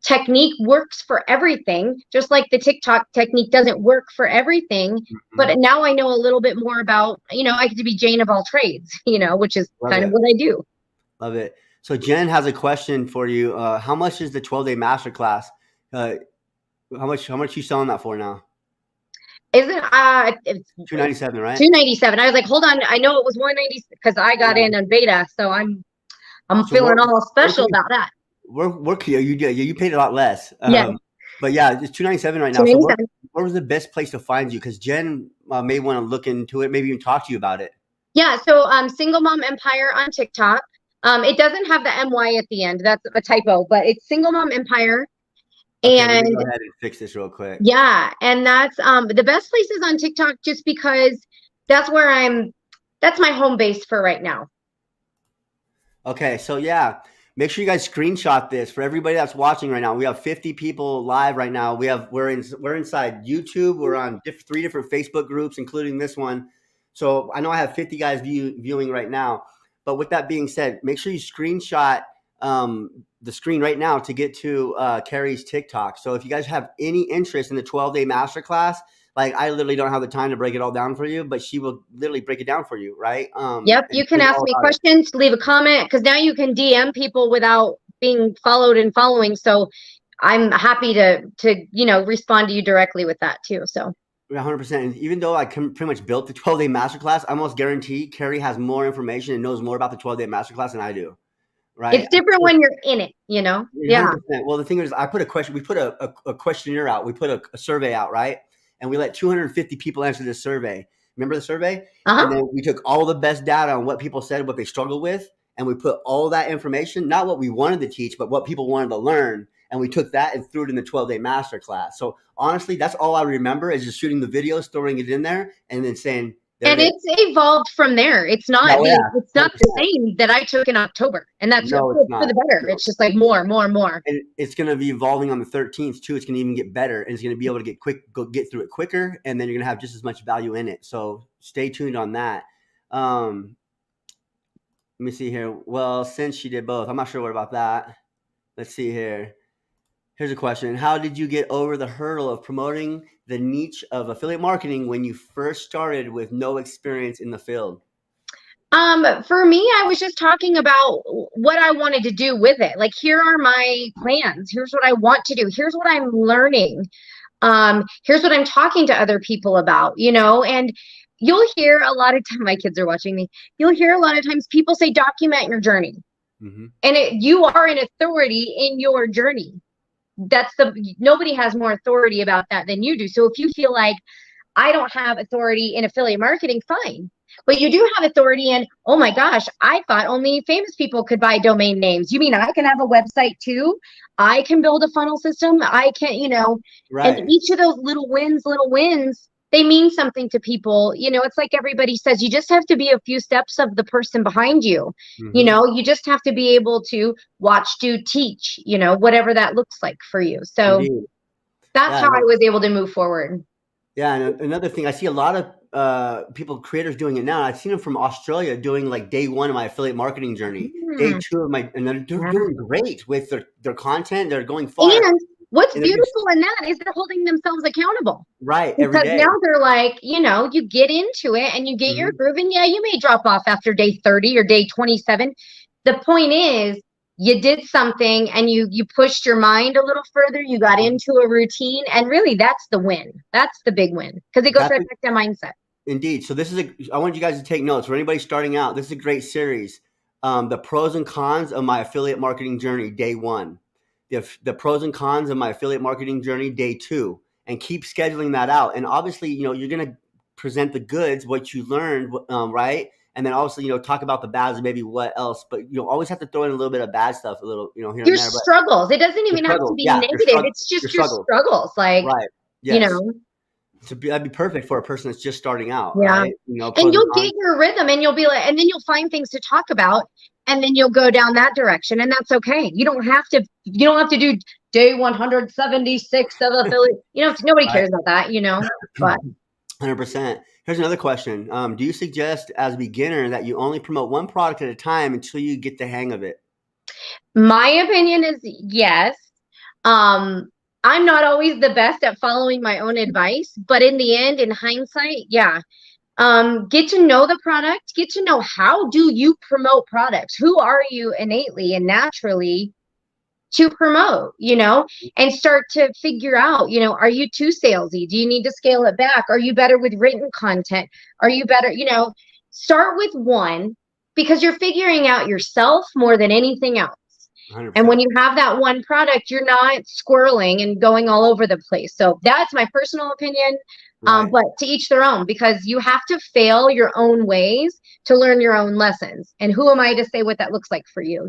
Speaker 2: technique works for everything, just like the TikTok technique doesn't work for everything.
Speaker 1: Mm-hmm.
Speaker 2: But now I know a little bit more about, I get to be Jane of all trades, which is
Speaker 1: Love
Speaker 2: kind of
Speaker 1: it.
Speaker 2: what I do.
Speaker 1: Love it. So Jen has a question for you. How much is the 12-day masterclass? Uh, how much you selling that for now?
Speaker 2: Isn't it's
Speaker 1: 297, right?
Speaker 2: 297. I was like, hold on, I know it was 190 because I got
Speaker 1: Yeah.
Speaker 2: in on beta, so I'm
Speaker 1: So
Speaker 2: feeling all
Speaker 1: we're
Speaker 2: special about that.
Speaker 1: we're clear. You paid a lot less.
Speaker 2: Yeah,
Speaker 1: But yeah, it's 297 right now. So
Speaker 2: 297.
Speaker 1: where was the best place to find you? Because Jen may want to look into it, maybe even talk to you about it.
Speaker 2: Yeah, so Single Mom Empire on TikTok. It doesn't have the MY at the end. That's a typo, but it's Single Mom Empire.
Speaker 1: Okay, let me
Speaker 2: And
Speaker 1: go ahead and fix this real quick.
Speaker 2: yeah, and that's the best place is on TikTok just because that's where that's my home base for right now.
Speaker 1: Okay, so yeah, make sure you guys screenshot this for everybody that's watching right now. We have 50 people live right now. We're inside YouTube. We're on 3 different Facebook groups, including this one. So I know I have 50 guys viewing right now. But with that being said, make sure you screenshot the screen right now to get to Keri's TikTok. So if you guys have any interest in the 12-day masterclass, like I literally don't have the time to break it all down for you, but she will literally break it down for you, right?
Speaker 2: Yep,
Speaker 1: And
Speaker 2: you can
Speaker 1: tell you
Speaker 2: ask
Speaker 1: all
Speaker 2: me
Speaker 1: about it.
Speaker 2: questions, leave a comment, because now you can DM people without being followed and following. So I'm happy to respond to you directly with that too. So
Speaker 1: 100%. And even though I pretty much built the 12-day masterclass, I almost guarantee Keri has more information and knows more about the 12-day masterclass than I do, right?
Speaker 2: it's different when you're in it. Yeah.
Speaker 1: 100%. Well, the thing is, I put a question. We put a questionnaire out. We put a survey out, right? And we let 250 people answer this survey. Remember the survey? And
Speaker 2: Uh-huh.
Speaker 1: then we took all the best data on what people said, what they struggled with, and we put all that information, not what we wanted to teach, but what people wanted to learn. And we took that and threw it in the 12-day masterclass. So honestly, that's all I remember is just shooting the videos, throwing it in there, and then saying, there
Speaker 2: And
Speaker 1: it is.
Speaker 2: it's evolved from there. It's not
Speaker 1: Oh, yeah,
Speaker 2: it's not the
Speaker 1: 100%.
Speaker 2: same that I took in October. And that's
Speaker 1: No, it's
Speaker 2: for
Speaker 1: not.
Speaker 2: the better.
Speaker 1: No.
Speaker 2: It's just like more.
Speaker 1: And it's going to be evolving on the 13th too. It's going to even get better, and it's going to be able to get through it quicker, and then you're going to have just as much value in it. So stay tuned on that. Let me see here. Well, since she did both, I'm not sure what about that. Let's see here. Here's a question. How did you get over the hurdle of promoting the niche of affiliate marketing when you first started with no experience in the field?
Speaker 2: For me, I was just talking about what I wanted to do with it. Like, here are my plans. Here's what I want to do. Here's what I'm learning. Here's what I'm talking to other people about, and you'll hear a lot of times, my kids are watching me. You'll hear a lot of times people say, document your journey.
Speaker 1: Mm-hmm.
Speaker 2: And you are an authority in your journey. Nobody has more authority about that than you do. So if you feel like I don't have authority in affiliate marketing, fine. But you do have authority in, oh my gosh, I thought only famous people could buy domain names. You mean I can have a website too? I can build a funnel system. I can, and
Speaker 1: Right.
Speaker 2: each of those little wins, they mean something to people. It's like everybody says, you just have to be a few steps of the person behind you.
Speaker 1: Mm-hmm.
Speaker 2: You just have to be able to watch, do, teach, whatever that looks like for you. So
Speaker 1: Indeed.
Speaker 2: that's
Speaker 1: Yeah.
Speaker 2: how I was able to move forward.
Speaker 1: Yeah, and another thing, I see a lot of creators doing it now. I've seen them from Australia doing like day 1 of my affiliate marketing journey, day
Speaker 2: Hmm.
Speaker 1: 2 of my, and they're
Speaker 2: Yeah.
Speaker 1: doing great with their content. They're going far,
Speaker 2: And what's
Speaker 1: and they're just
Speaker 2: beautiful in that is they're holding themselves accountable,
Speaker 1: right every
Speaker 2: because
Speaker 1: day.
Speaker 2: now they're like, you get into it and you get your
Speaker 1: Mhm.
Speaker 2: groove, and yeah, you may drop off after day 30 or day 27. The point is, you did something and you pushed your mind a little further. You got into a routine, and really that's the win. That's the big win, because it goes
Speaker 1: That's
Speaker 2: right back to mindset.
Speaker 1: indeed. So I want you guys to take notes for anybody starting out. This is a great series. The pros and cons of my affiliate marketing journey, day 1. The pros and cons of my affiliate marketing journey, day 2, and keep scheduling that out. And obviously, you're going to present the goods, what you learned, right? And then also, talk about the bads and maybe what else, but you always have to throw in a little bit of bad stuff, a little, here and
Speaker 2: Your
Speaker 1: there. But
Speaker 2: struggles. It doesn't
Speaker 1: your
Speaker 2: even have to
Speaker 1: struggles,
Speaker 2: be
Speaker 1: yeah,
Speaker 2: negative. It's
Speaker 1: your
Speaker 2: just your
Speaker 1: struggles,
Speaker 2: struggles. Like,
Speaker 1: right?
Speaker 2: you
Speaker 1: Yes,
Speaker 2: know,
Speaker 1: that'd be perfect for a person that's just starting out,
Speaker 2: yeah.
Speaker 1: right?
Speaker 2: And
Speaker 1: Pros and
Speaker 2: you'll
Speaker 1: cons.
Speaker 2: get your rhythm and you'll be like, and then you'll find things to talk about and then you'll go down that direction. And that's okay. You don't have to do day 176 of affiliate. Nobody
Speaker 1: Right.
Speaker 2: cares about that, but
Speaker 1: 100%. Here's another question. Do you suggest as a beginner that you only promote one product at a time until you get the hang of it?
Speaker 2: my opinion is yes. Um, I'm not always the best at following my own advice, but in the end, in hindsight, yeah. Get to know the product, get to know how do you promote products? Who are you innately and naturally to promote, and start to figure out, are you too salesy? Do you need to scale it back? Are you better with written content? Are you better, start with one because you're figuring out yourself more than anything else. And when
Speaker 1: 100%.
Speaker 2: you have that one product, you're not squirreling and going all over the place. So that's my personal opinion.
Speaker 1: Right.
Speaker 2: But to each their own, because you have to fail your own ways to learn your own lessons. And who am I to say what that looks like for you,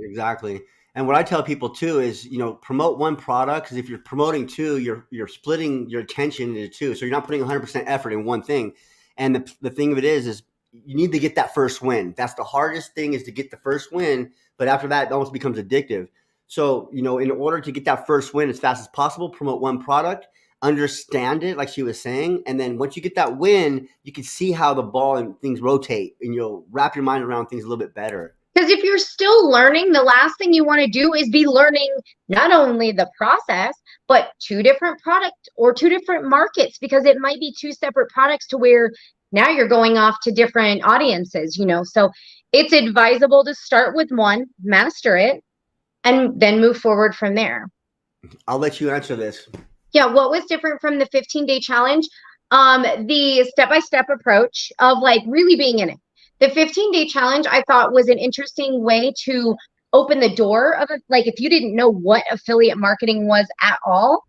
Speaker 1: Exactly. And what I tell people too is, promote one product, because if you're promoting two, you're splitting your attention into two. So you're not putting 100% effort in one thing. And the thing of it is you need to get that first win. That's the hardest thing, is to get the first win. But after that, it almost becomes addictive. So, in order to get that first win as fast as possible, promote one product, understand it, like she was saying. And then once you get that win, you can see how the ball and things rotate, and you'll wrap your mind around things a little bit better.
Speaker 2: Because if you're still learning, the last thing you want to do is be learning not only the process, but two different products or two different markets, because it might be two separate products to where now you're going off to different audiences, So it's advisable to start with one, master it, and then move forward from there.
Speaker 1: I'll let you answer this.
Speaker 2: Yeah, what was different from the 15-day challenge? The step-by-step approach of like really being in it. The 15-day challenge I thought was an interesting way to open the door of it. Like if you didn't know what affiliate marketing was at all,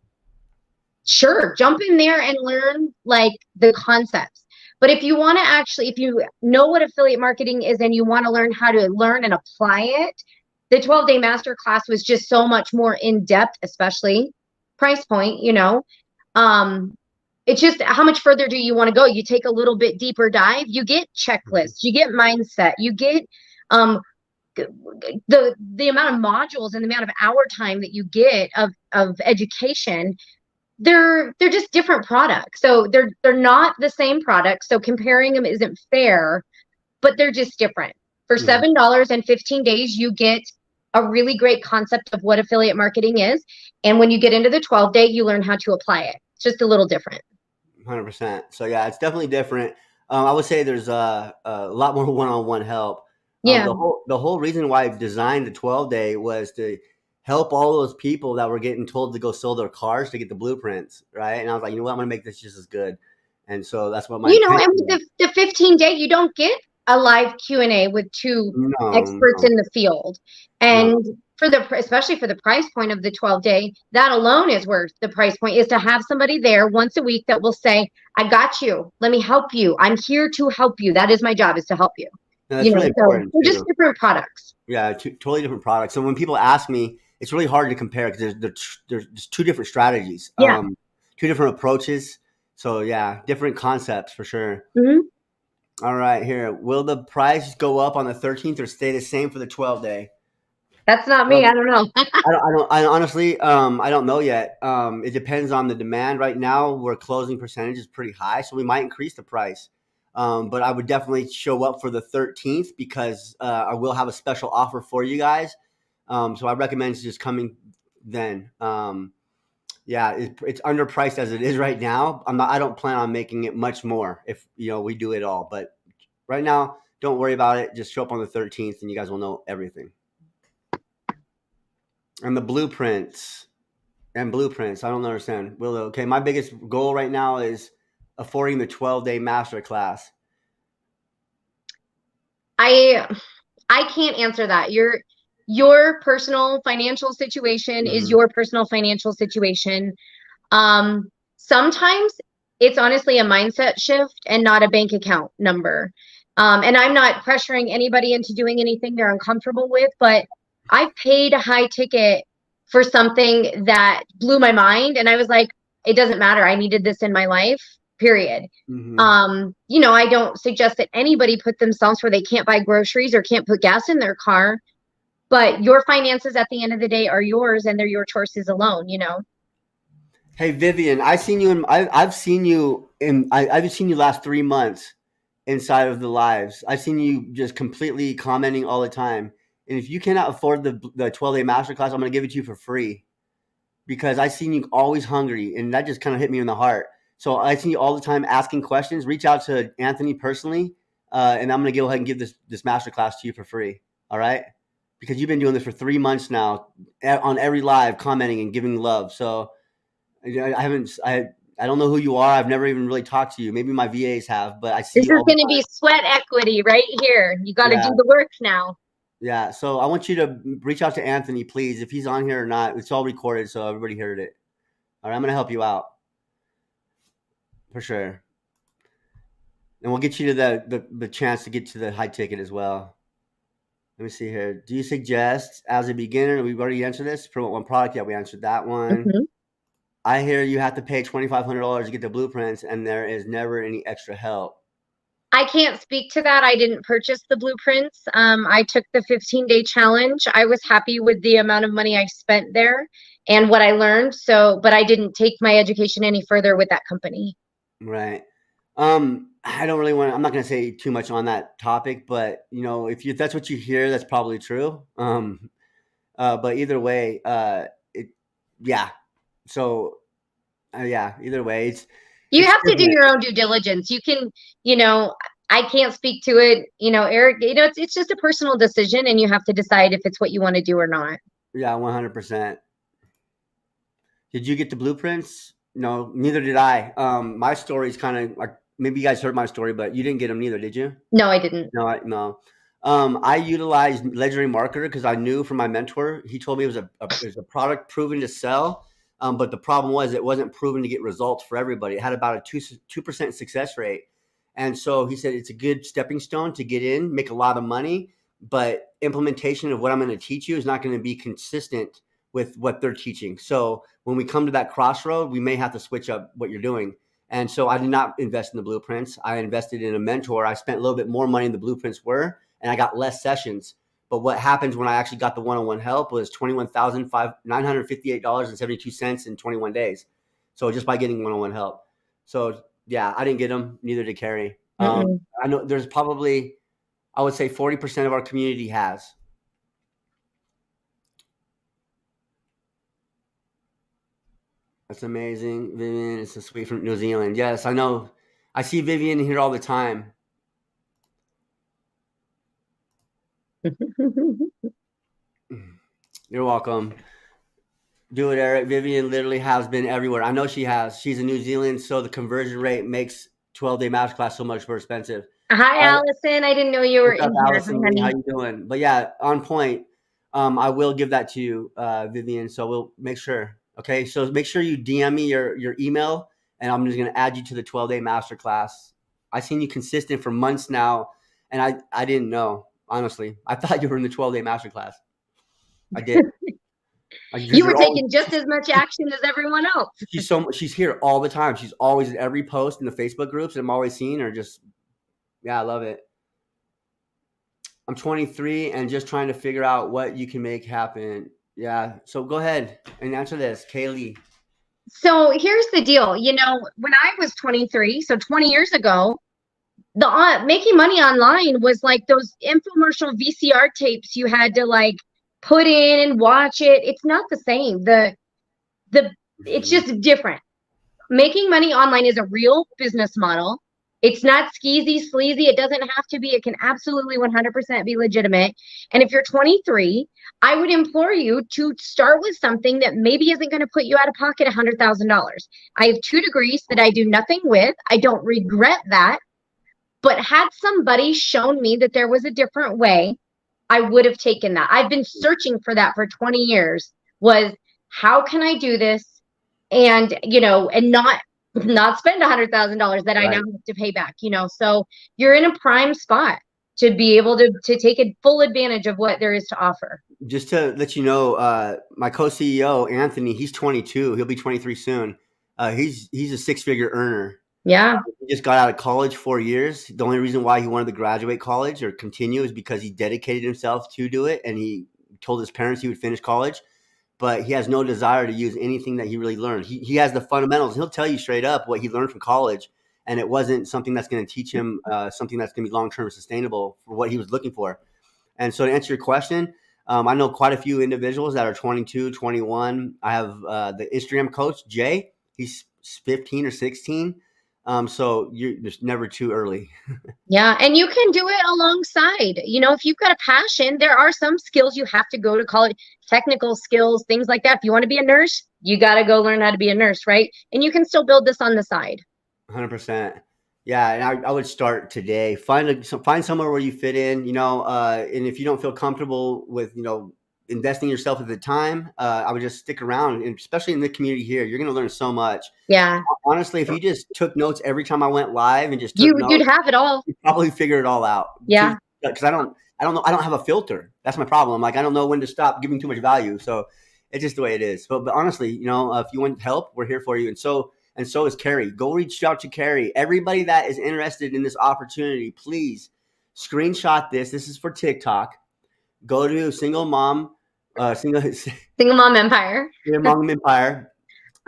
Speaker 2: sure, jump in there and learn like the concepts. But if you want to actually, if you know what affiliate marketing is and you want to learn how to learn and apply it, the 12-day masterclass was just so much more in depth, especially price point, it's just how much further do you want to go? You take a little bit deeper dive, you get checklists, you get mindset, you get the amount of modules and the amount of hour time that you get of education. They're just different products. So they're not the same product. So comparing them isn't fair, but they're just different. For $7 and 15 days, you get a really great concept of what affiliate marketing is. And when you get into the 12-day, you learn how to apply it. It's just a little different.
Speaker 1: 100%. So yeah, it's definitely different. I would say there's a lot more one-on-one help.
Speaker 2: Yeah.
Speaker 1: The whole reason why I've designed the 12-day was to help all those people that were getting told to go sell their cars to get the blueprints, right? And I was like, I'm going to make this just as good. And so that's what my
Speaker 2: and with the 15-day, you don't get a live Q&A with two experts in the field. And especially for the price point of the 12-day, that alone is worth the price point, is to have somebody there once a week that will say, I got you. Let me help you. I'm here to help you. That is my job, is to help you.
Speaker 1: That's really important.
Speaker 2: They're just different products.
Speaker 1: Yeah, totally different products. So when people ask me, it's really hard to compare because there's two different strategies, two different approaches. So yeah, different concepts for sure. All right, here. Will the price go up on the 13th or stay the same for the 12-day?
Speaker 2: That's not me. I don't know.
Speaker 1: I honestly, I don't know yet. It depends on the demand. Right now, we're closing percentage is pretty high, so we might increase the price. But I would definitely show up for the 13th because I will have a special offer for you guys. So I recommend just coming then. Yeah, it's underpriced as it is right now. I don't plan on making it much more if we do it all. But right now, don't worry about it. Just show up on the 13th, and you guys will know everything. And the blueprints. I don't understand. Okay, my biggest goal right now is affording the 12-day master class.
Speaker 2: I can't answer that. Your personal financial situation is your personal financial situation. Sometimes it's honestly a mindset shift and not a bank account number. And I'm not pressuring anybody into doing anything they're uncomfortable with, but I paid a high ticket for something that blew my mind. And I was like, it doesn't matter. I needed this in my life, period. You know, I don't suggest that anybody put themselves where they can't buy groceries or can't put gas in their car, but your finances at the end of the day are yours and they're your choices alone, you know?
Speaker 1: Hey Vivian, I've seen you I've seen you last 3 months inside of the lives. I've seen you just completely commenting all the time. And if you cannot afford the 12-day masterclass, I'm going to give it to you for free because I seen you always hungry, and that just kind of hit me in the heart. So I see you all the time asking questions. Reach out to Anthony personally, and I'm going to go ahead and give this masterclass to you for free. All right, because you've been doing this for 3 months now, on every live, commenting and giving love. So I don't know who you are. I've never even really talked to you. Maybe my VAs have, but I see
Speaker 2: This
Speaker 1: you
Speaker 2: is
Speaker 1: all the
Speaker 2: going to
Speaker 1: time.
Speaker 2: be sweat equity right here. You got to
Speaker 1: Yeah,
Speaker 2: do the work now.
Speaker 1: yeah. So I want you to reach out to Anthony, please, if he's on here or not. It's all recorded, so everybody heard it. All right, I'm going to help you out for sure, and we'll get you to the chance to get to the high ticket as well. Let me see here. Do you suggest as a beginner? We've already answered this. Promote one product. Yeah, we answered that one.
Speaker 2: Mhm.
Speaker 1: I hear you have to pay $2,500 to get the blueprints, and there is never any extra help.
Speaker 2: I can't speak to that. I didn't purchase the blueprints. I took the 15-day challenge. I was happy with the amount of money I spent there and what I learned. So, but I didn't take my education any further with that company.
Speaker 1: Right. I don't really want. I'm not going to say too much on that topic, but you know, if that's what you hear, that's probably true. But either way, yeah. So, yeah. Either way,
Speaker 2: You
Speaker 1: it's
Speaker 2: have to do
Speaker 1: different.
Speaker 2: your own due diligence. You can, you know, I can't speak to it, you know, Eric, you know, it's just a personal decision and you have to decide if it's what you want to do or not.
Speaker 1: Yeah, 100%. Did you get the blueprints? No, neither did I. My story is kind of like maybe you guys heard my story, but you didn't get them neither, did you?
Speaker 2: No, I didn't.
Speaker 1: No. I utilized Legendary Marketer because I knew from my mentor. He told me it was a product proven to sell, but the problem was it wasn't proven to get results for everybody. It had about a 2% success rate, and so he said it's a good stepping stone to get in, make a lot of money, but implementation of what I'm going to teach you is not going to be consistent with what they're teaching. So when we come to that crossroad, we may have to switch up what you're doing. And so I did not invest in the blueprints. I invested in a mentor. I spent a little bit more money than the blueprints were, and I got less sessions. But what happens when I actually got the one-on-one help was $21,958.72 in 21 days. So just by getting one-on-one help. So yeah, I didn't get them. Neither did Keri.
Speaker 2: Mm-mm.
Speaker 1: I know there's probably, I would say 40% of our community has. That's amazing. Vivian, it's a sweet from New Zealand. Yes, I know. I see Vivian here all the time. You're welcome. Do it, Eric. Vivian literally has been everywhere. I know she has. She's in New Zealand, so the conversion rate makes 12-day masterclass so much more expensive.
Speaker 2: Hi, Allison. I didn't know you were
Speaker 1: What's up,
Speaker 2: in here. Hi,
Speaker 1: Allison Lee? How
Speaker 2: honey.
Speaker 1: you doing? But yeah, on point. I will give that to you, Vivian. So we'll make sure. Okay, so make sure you DM me your email, and I'm just gonna add you to the 12-day masterclass. I've seen you consistent for months now, and I didn't know, honestly. I thought you were in the 12-day masterclass. I did. Because
Speaker 2: You were
Speaker 1: you're always
Speaker 2: taking just as much action as everyone else.
Speaker 1: she's here all the time. She's always in every post in the Facebook groups, and I'm always seeing her. Just yeah, I love it. I'm 23 and just trying to figure out what you can make happen. Yeah. So go ahead and answer this, Kaylee.
Speaker 2: So here's the deal. You know, when I was 23, so 20 years ago, the making money online was like those infomercial VCR tapes you had to like put in and watch it. It's not the same. The it's
Speaker 1: Mhm.
Speaker 2: just different. Making money online is a real business model. It's not skeezy, sleazy. It doesn't have to be. It can absolutely 100% be legitimate. And if you're 23, I would implore you to start with something that maybe isn't going to put you out of pocket $100,000. I have 2 degrees that I do nothing with. I don't regret that. But had somebody shown me that there was a different way, I would have taken that. I've been searching for that for 20 years was how can I do this? And, you know, and not not spend $100,000 that I now
Speaker 1: Right.
Speaker 2: have to pay back, so you're in a prime spot to be able to take a full advantage of what there is to offer.
Speaker 1: Just to let you know, my co-CEO Anthony, he's 22. He'll be 23 soon. He's a six-figure earner.
Speaker 2: Yeah.
Speaker 1: He just got out of college 4 years. The only reason why he wanted to graduate college or continue is because he dedicated himself to do it, and he told his parents he would finish college. But he has no desire to use anything that he really learned. He has the fundamentals. He'll tell you straight up what he learned from college, and it wasn't something that's going to teach him something that's going to be long-term sustainable for what he was looking for. And so to answer your question, I know quite a few individuals that are 22, 21. I have the Instagram coach, Jay. He's 15 or 16. So you're just never too early.
Speaker 2: Yeah. And you can do it alongside, if you've got a passion, there are some skills you have to go to college, technical skills, things like that. If you want to be a nurse, you got to go learn how to be a nurse, right? And you can still build this on the side.
Speaker 1: 100%. Yeah, and I would start today. Find somewhere where you fit in, and if you don't feel comfortable with, investing yourself at the time, I would just stick around, and especially in the community here, you're going to learn so much.
Speaker 2: Yeah.
Speaker 1: Honestly, if you just took notes every time I went live and just took notes,
Speaker 2: you'd have it all.
Speaker 1: you'd probably figure it all out.
Speaker 2: Yeah.
Speaker 1: Because I don't know. I don't have a filter. That's my problem. Like, I don't know when to stop giving too much value. So it's just the way it is. But honestly, if you want help, we're here for you. And so is Keri. Go reach out to Keri. Everybody that is interested in this opportunity, please screenshot this. This is for TikTok. Go to Single Mom Empire.
Speaker 2: Single Mom Empire.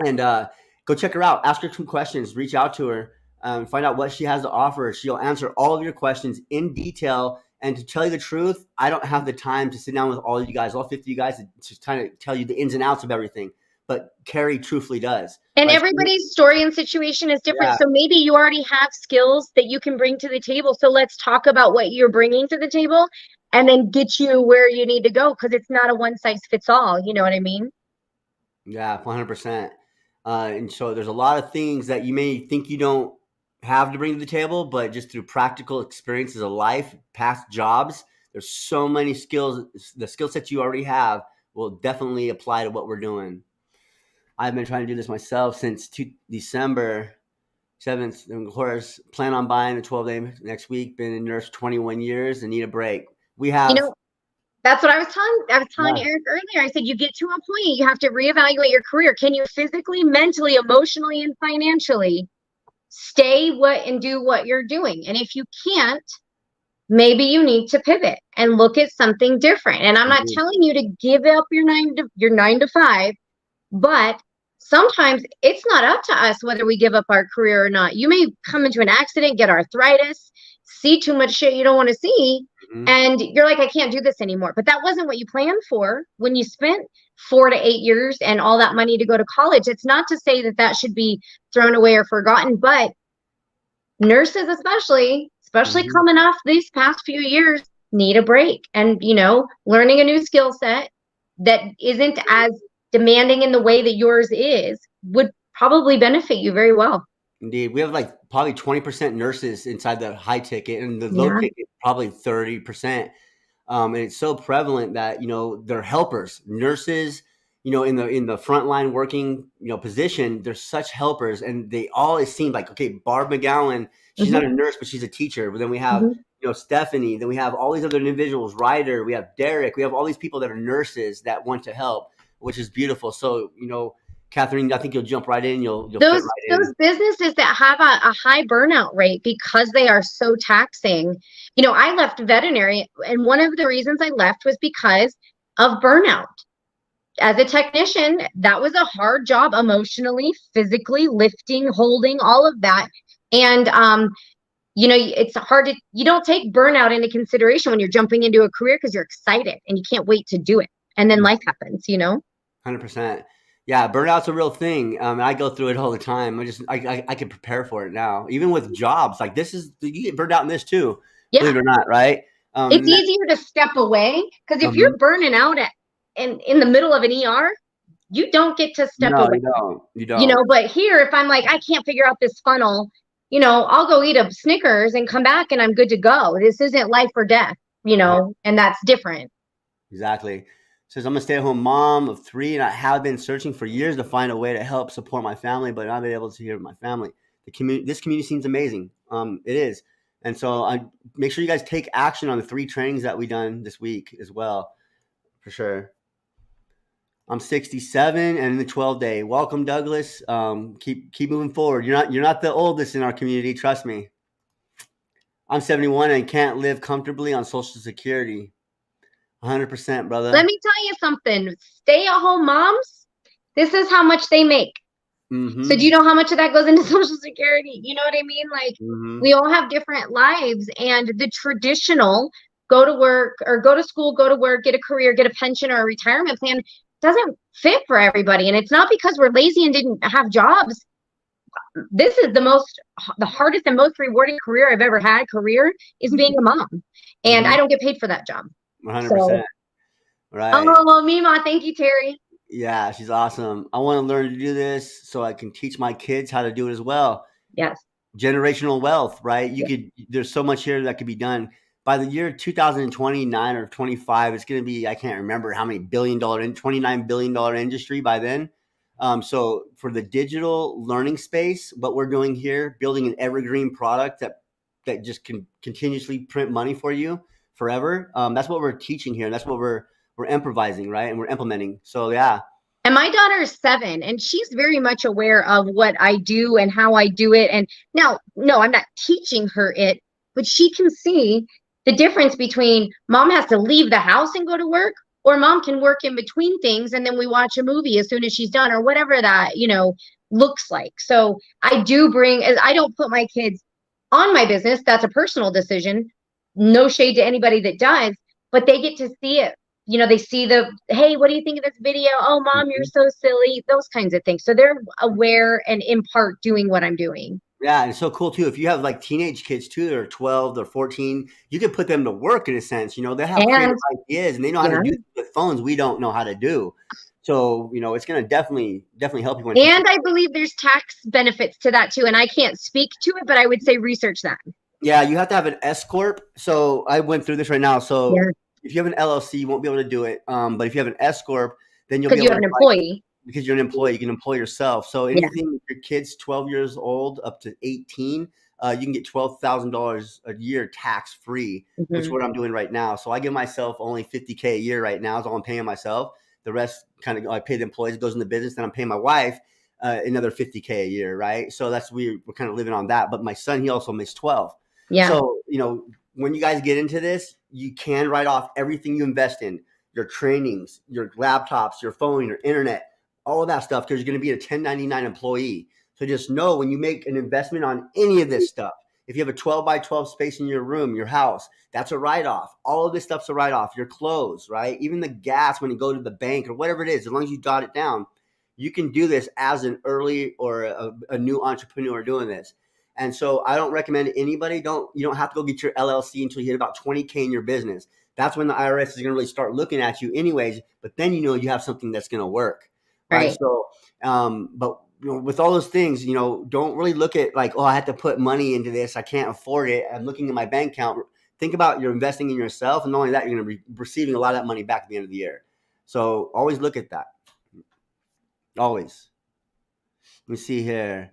Speaker 1: And go check her out. Ask her some questions. Reach out to her. Find out what she has to offer. She'll answer all of your questions in detail. And to tell you the truth, I don't have the time to sit down with all of you guys, all 50 of you guys, to kind of tell you the ins and outs of everything. But Keri truthfully does.
Speaker 2: And everybody's story and situation is different. Yeah. So maybe you already have skills that you can bring to the table. So let's talk about what you're bringing to the table and then get you where you need to go, because it's not a one size fits all. You know what I mean?
Speaker 1: Yeah, 100%. And so there's a lot of things that you may think you don't have to bring to the table, but just through practical experiences of life, past jobs, there's so many skills. The skill sets you already have will definitely apply to what we're doing. I've been trying to do this myself since December 7th. And of course, plan on buying the 12-day next week. Been a nurse 21 years and need a break. We have.
Speaker 2: That's what I was telling Eric earlier. I said, you get to a point, you have to reevaluate your career. Can you physically, mentally, emotionally, and financially stay and do what you're doing? And if you can't, maybe you need to pivot and look at something different. And I'm not telling you to give up your 9 to 5, but sometimes it's not up to us whether we give up our career or not. You may come into an accident, get arthritis, see too much shit you don't want to see, and you're like, I can't do this anymore. But that wasn't what you planned for when you spent 4 to 8 years and all that money to go to college. It's not to say that should be thrown away or forgotten, but nurses especially coming off these past few years need a break. And, learning a new skill set that isn't as demanding in the way that yours is would probably benefit you very well.
Speaker 1: Indeed. We have like probably 20% nurses inside the high ticket, and the low ticket probably 30%. And it's so prevalent that, they're helpers. Nurses, in the frontline working, position, they're such helpers, and they always seem like, okay, Barb McGowan, she's not a nurse, but she's a teacher. But then we have, Stephanie, then we have all these other individuals, Ryder, we have Derek, we have all these people that are nurses that want to help, which is beautiful. So, Catherine, I think you'll jump right in. You'll
Speaker 2: those businesses that have a high burnout rate because they are so taxing. I left veterinary, and one of the reasons I left was because of burnout. As a technician, that was a hard job emotionally, physically, lifting, holding, all of that. And it's hard you don't take burnout into consideration when you're jumping into a career because you're excited and you can't wait to do it. And then life happens,
Speaker 1: 100%. Yeah, burnout's a real thing. I go through it all the time. I can prepare for it now. Even with jobs, like you get burned out in this too, believe it or not, right?
Speaker 2: It's easier to step away, because if you're burning out in the middle of an ER, you don't get to step away.
Speaker 1: You don't.
Speaker 2: But here, if I'm like, I can't figure out this funnel, I'll go eat a Snickers and come back and I'm good to go. This isn't life or death, and that's different.
Speaker 1: Exactly. Says, I'm a stay-at-home mom of 3, and I have been searching for years to find a way to help support my family, but not been able to hear my family. This community seems amazing. It is. And so I make sure you guys take action on the 3 trainings that we done this week as well, for sure. I'm 67 and in the 12-day. Welcome, Douglas. Keep moving forward. You're not the oldest in our community. Trust me. I'm 71 and can't live comfortably on Social Security. 100%, brother.
Speaker 2: Let me tell you something. Stay-at-home moms, this is how much they make.
Speaker 1: Mm-hmm.
Speaker 2: So do you know how much of that goes into Social Security? You know what I mean? Like, we all have different lives, and the traditional go to work or go to school, go to work, get a career, get a pension or a retirement plan doesn't fit for everybody. And it's not because we're lazy and didn't have jobs. This is the hardest and most rewarding career I've ever had. Career is being a mom, and I don't get paid for that job.
Speaker 1: 100%.
Speaker 2: So,
Speaker 1: right.
Speaker 2: Oh, Mima, thank you, Terry.
Speaker 1: Yeah, she's awesome. I want to learn to do this so I can teach my kids how to do it as well.
Speaker 2: Yes.
Speaker 1: Generational wealth, right? There's so much here that could be done. By the year 2029 or 25, it's going to be, I can't remember how many $29 billion industry by then. So for the digital learning space, what we're doing here, building an evergreen product that just can continuously print money for you forever. That's what we're teaching here. And that's what we're improvising, right? And we're implementing. So yeah.
Speaker 2: And my daughter is 7, and she's very much aware of what I do and how I do it. And now, no, I'm not teaching her it, but she can see the difference between mom has to leave the house and go to work, or mom can work in between things and then we watch a movie as soon as she's done, or whatever that, looks like. So I don't put my kids on my business. That's a personal decision. No shade to anybody that does, but they get to see it. They see hey, what do you think of this video? Oh, mom, you're so silly. Those kinds of things. So they're aware and in part doing what I'm doing.
Speaker 1: Yeah, and it's so cool too. If you have like teenage kids too, they're 12, they're 14, you can put them to work in a sense. They have creative ideas and they know how to do with phones we don't know how to do. So, it's going to definitely help you.
Speaker 2: And I believe there's tax benefits to that too. And I can't speak to it, but I would say research that.
Speaker 1: Yeah, you have to have an S Corp. So I went through this right now. So if you have an LLC, you won't be able to do it. But if you have an S Corp, then you'll be able to.
Speaker 2: Because you have an employee.
Speaker 1: Because you're an employee, you can employ yourself. So anything with your kid's 12 years old up to 18, you can get $12,000 a year tax free, which is what I'm doing right now. So I give myself only $50K a year right now. Is all I'm paying myself. The rest I pay the employees, it goes in the business. Then I'm paying my wife another $50K a year, right? So we're kind of living on that. But my son, he also makes 12. Yeah. So when you guys get into this, you can write off everything you invest in, your trainings, your laptops, your phone, your internet. All of that stuff, because you're going to be a 1099 employee. So just know when you make an investment on any of this stuff, if you have a 12 by 12 space in your room, your house, that's a write-off. All of this stuff's a write-off. Your clothes, right? Even the gas when you go to the bank or whatever it is, as long as you jot it down, you can do this as an early or a new entrepreneur doing this. And so I don't recommend anybody, you don't have to go get your LLC until you hit about 20K in your business. That's when the IRS is going to really start looking at you anyways. But then you have something that's going to work. Right. So, but with all those things, don't really look at like, oh, I have to put money into this. I can't afford it. I'm looking at my bank account. Think about you're investing in yourself. And not only that, you're going to be receiving a lot of that money back at the end of the year. So always look at that. Always. Let me see here.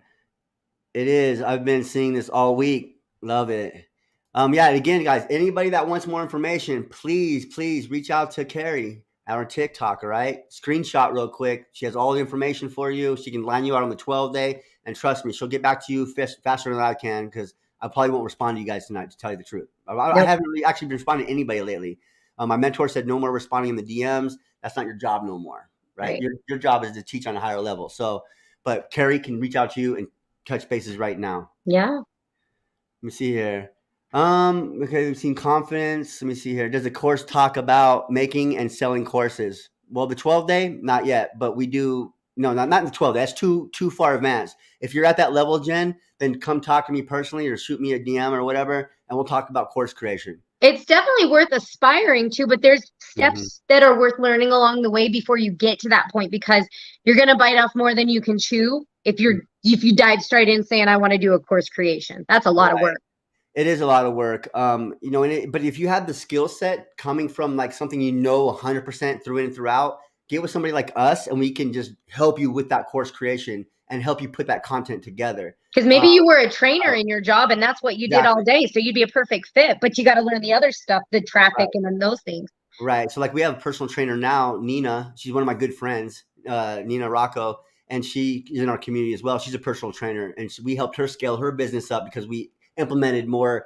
Speaker 1: It is. I've been seeing this all week. Love it. Yeah. Again, guys, anybody that wants more information, please reach out to Keri. Our TikTok, all right? Screenshot real quick. She has all the information for you. She can line you out on the 12-day. And trust me, she'll get back to you faster than I can, because I probably won't respond to you guys tonight, to tell you the truth. I haven't really actually been responding to anybody lately. My mentor said no more responding in the DMs. That's not your job no more, right? Your job is to teach on a higher level. So, but Keri can reach out to you and touch bases right now. Yeah. Let me see here. Okay, we've seen confidence. Let me see here. Does the course talk about making and selling courses? Well, the 12-day, not yet, but we do. No, not in the 12-day. That's too far advanced. If you're at that level, Jen, then come talk to me personally or shoot me a DM or whatever, and we'll talk about course creation. It's definitely worth aspiring to, but there's steps that are worth learning along the way before you get to that point, because you're going to bite off more than you can chew if you dive straight in saying, I want to do a course creation. That's a lot of work. It is a lot of work, but if you have the skill set coming from like something 100% through and throughout, get with somebody like us and we can just help you with that course creation and help you put that content together.
Speaker 2: Because maybe you were a trainer in your job and that's what you did all
Speaker 1: Exactly.
Speaker 2: day. So you'd be a perfect fit, but you got to learn the other stuff, the traffic and then those things.
Speaker 1: Right. So like we have a personal trainer now, Nina. She's one of my good friends, Nina Rocco, and she is in our community as well. She's a personal trainer, and we helped her scale her business up because we implemented more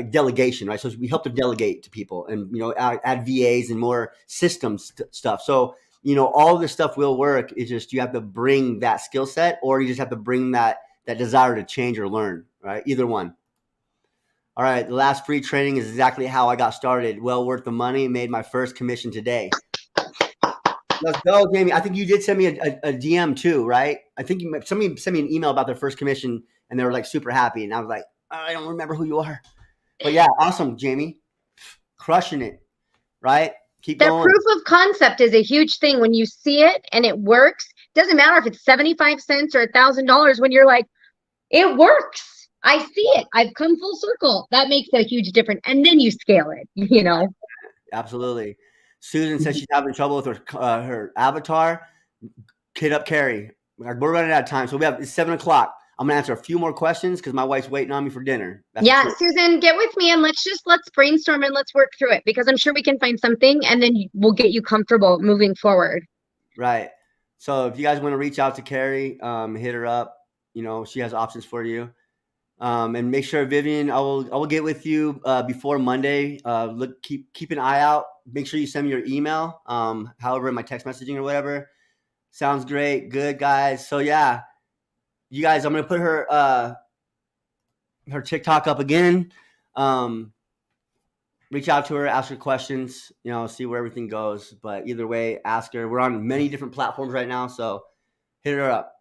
Speaker 1: delegation, right? So we helped her delegate to people and, add VAs and more systems stuff. So, all of this stuff will work. It's just you have to bring that skill set or you just have to bring that desire to change or learn, right? Either one. All right, the last free training is exactly how I got started. Well worth the money. Made my first commission today. Let's go, Jamie. I think you did send me a DM too, right? I think somebody sent me an email about their first commission, and they were like super happy. And I was like, I don't remember who you are. But yeah, awesome, Jamie. Crushing it, right? Keep going.
Speaker 2: Proof of concept is a huge thing. When you see it and it works, doesn't matter if it's 75 cents or $1,000 when you're like, it works. I see it. I've come full circle. That makes a huge difference. And then you scale it,
Speaker 1: Absolutely. Susan says she's having trouble with her avatar. Kid up Keri. We're running out of time. So it's 7:00. I'm going to answer a few more questions because my wife's waiting on me for dinner.
Speaker 2: Susan, get with me and let's brainstorm and let's work through it because I'm sure we can find something and then we'll get you comfortable moving forward.
Speaker 1: Right. So if you guys want to reach out to Keri, hit her up. She has options for you. And make sure, Vivian, I will get with you before Monday. Keep an eye out. Make sure you send me your email, however, in my text messaging or whatever. Sounds great. Good, guys. So yeah, you guys, I'm gonna put her TikTok up again. Reach out to her, ask her questions. See where everything goes. But either way, ask her. We're on many different platforms right now, so hit her up.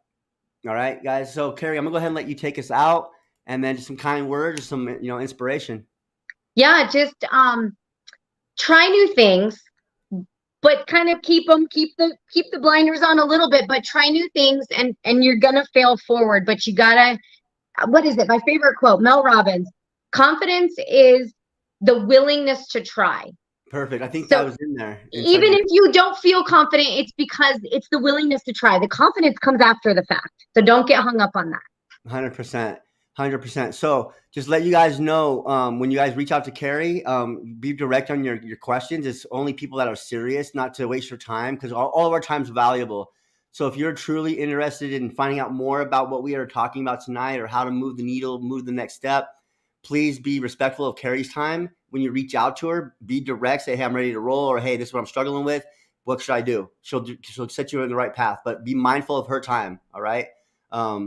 Speaker 1: All right, guys. So Keri, I'm gonna go ahead and let you take us out. And then just some kind words or some, inspiration.
Speaker 2: Yeah, just try new things, but kind of keep the blinders on a little bit, but try new things and you're gonna fail forward. But you gotta, what is it? My favorite quote, Mel Robbins, confidence is the willingness to try.
Speaker 1: Perfect. I think that was in there.
Speaker 2: Even if you don't feel confident, it's because it's the willingness to try. The confidence comes after the fact. So don't get hung up on that.
Speaker 1: 100%. 100%. So just let you guys know, when you guys reach out to Keri, be direct on your questions. It's only people that are serious, not to waste your time, because all of our time is valuable. So if you're truly interested in finding out more about what we are talking about tonight or how to move the needle, move the next step, please be respectful of Keri's time. When you reach out to her, be direct, say, hey, I'm ready to roll, or hey, this is what I'm struggling with. What should I do? She'll set you on the right path, but be mindful of her time. All right.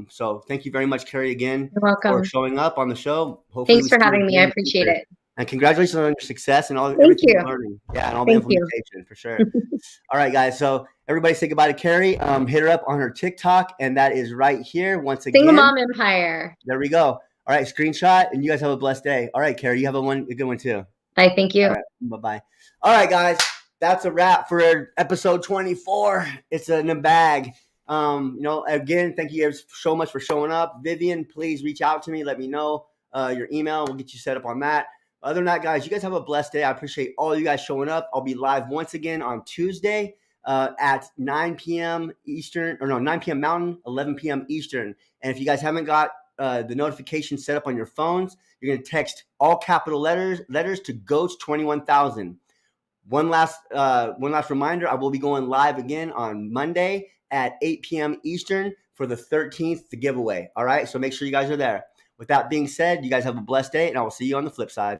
Speaker 1: So thank you very much, Keri, again.
Speaker 2: You're welcome
Speaker 1: for showing up on the show. Hopefully
Speaker 2: Thanks for having me. I appreciate it.
Speaker 1: And congratulations on your success and everything you're learning. Yeah, and all the implementation for sure. All right, guys. So everybody say goodbye to Keri. Hit her up on her TikTok, and that is right here. Once again,
Speaker 2: Single Mom Empire.
Speaker 1: There we go. All right, screenshot, and you guys have a blessed day. All right, Keri, you have a good one too.
Speaker 2: Bye. Thank you.
Speaker 1: All right, bye-bye. All right, guys. That's a wrap for episode 24. It's in the bag. Again, thank you guys so much for showing up. Vivian, please reach out to me. Let me know your email. We'll get you set up on that. Other than that, guys, you guys have a blessed day. I appreciate all you guys showing up. I'll be live once again on Tuesday at 9 p.m. Eastern, 9 p.m. Mountain, 11 p.m. Eastern. And if you guys haven't got the notification set up on your phones, you're going to text all capital letters to G.O.A.T 21,000. One last reminder, I will be going live again on Monday at 8 p.m. Eastern for the 13th, the giveaway. All right, so make sure you guys are there. With that being said, you guys have a blessed day, and I will see you on the flip side.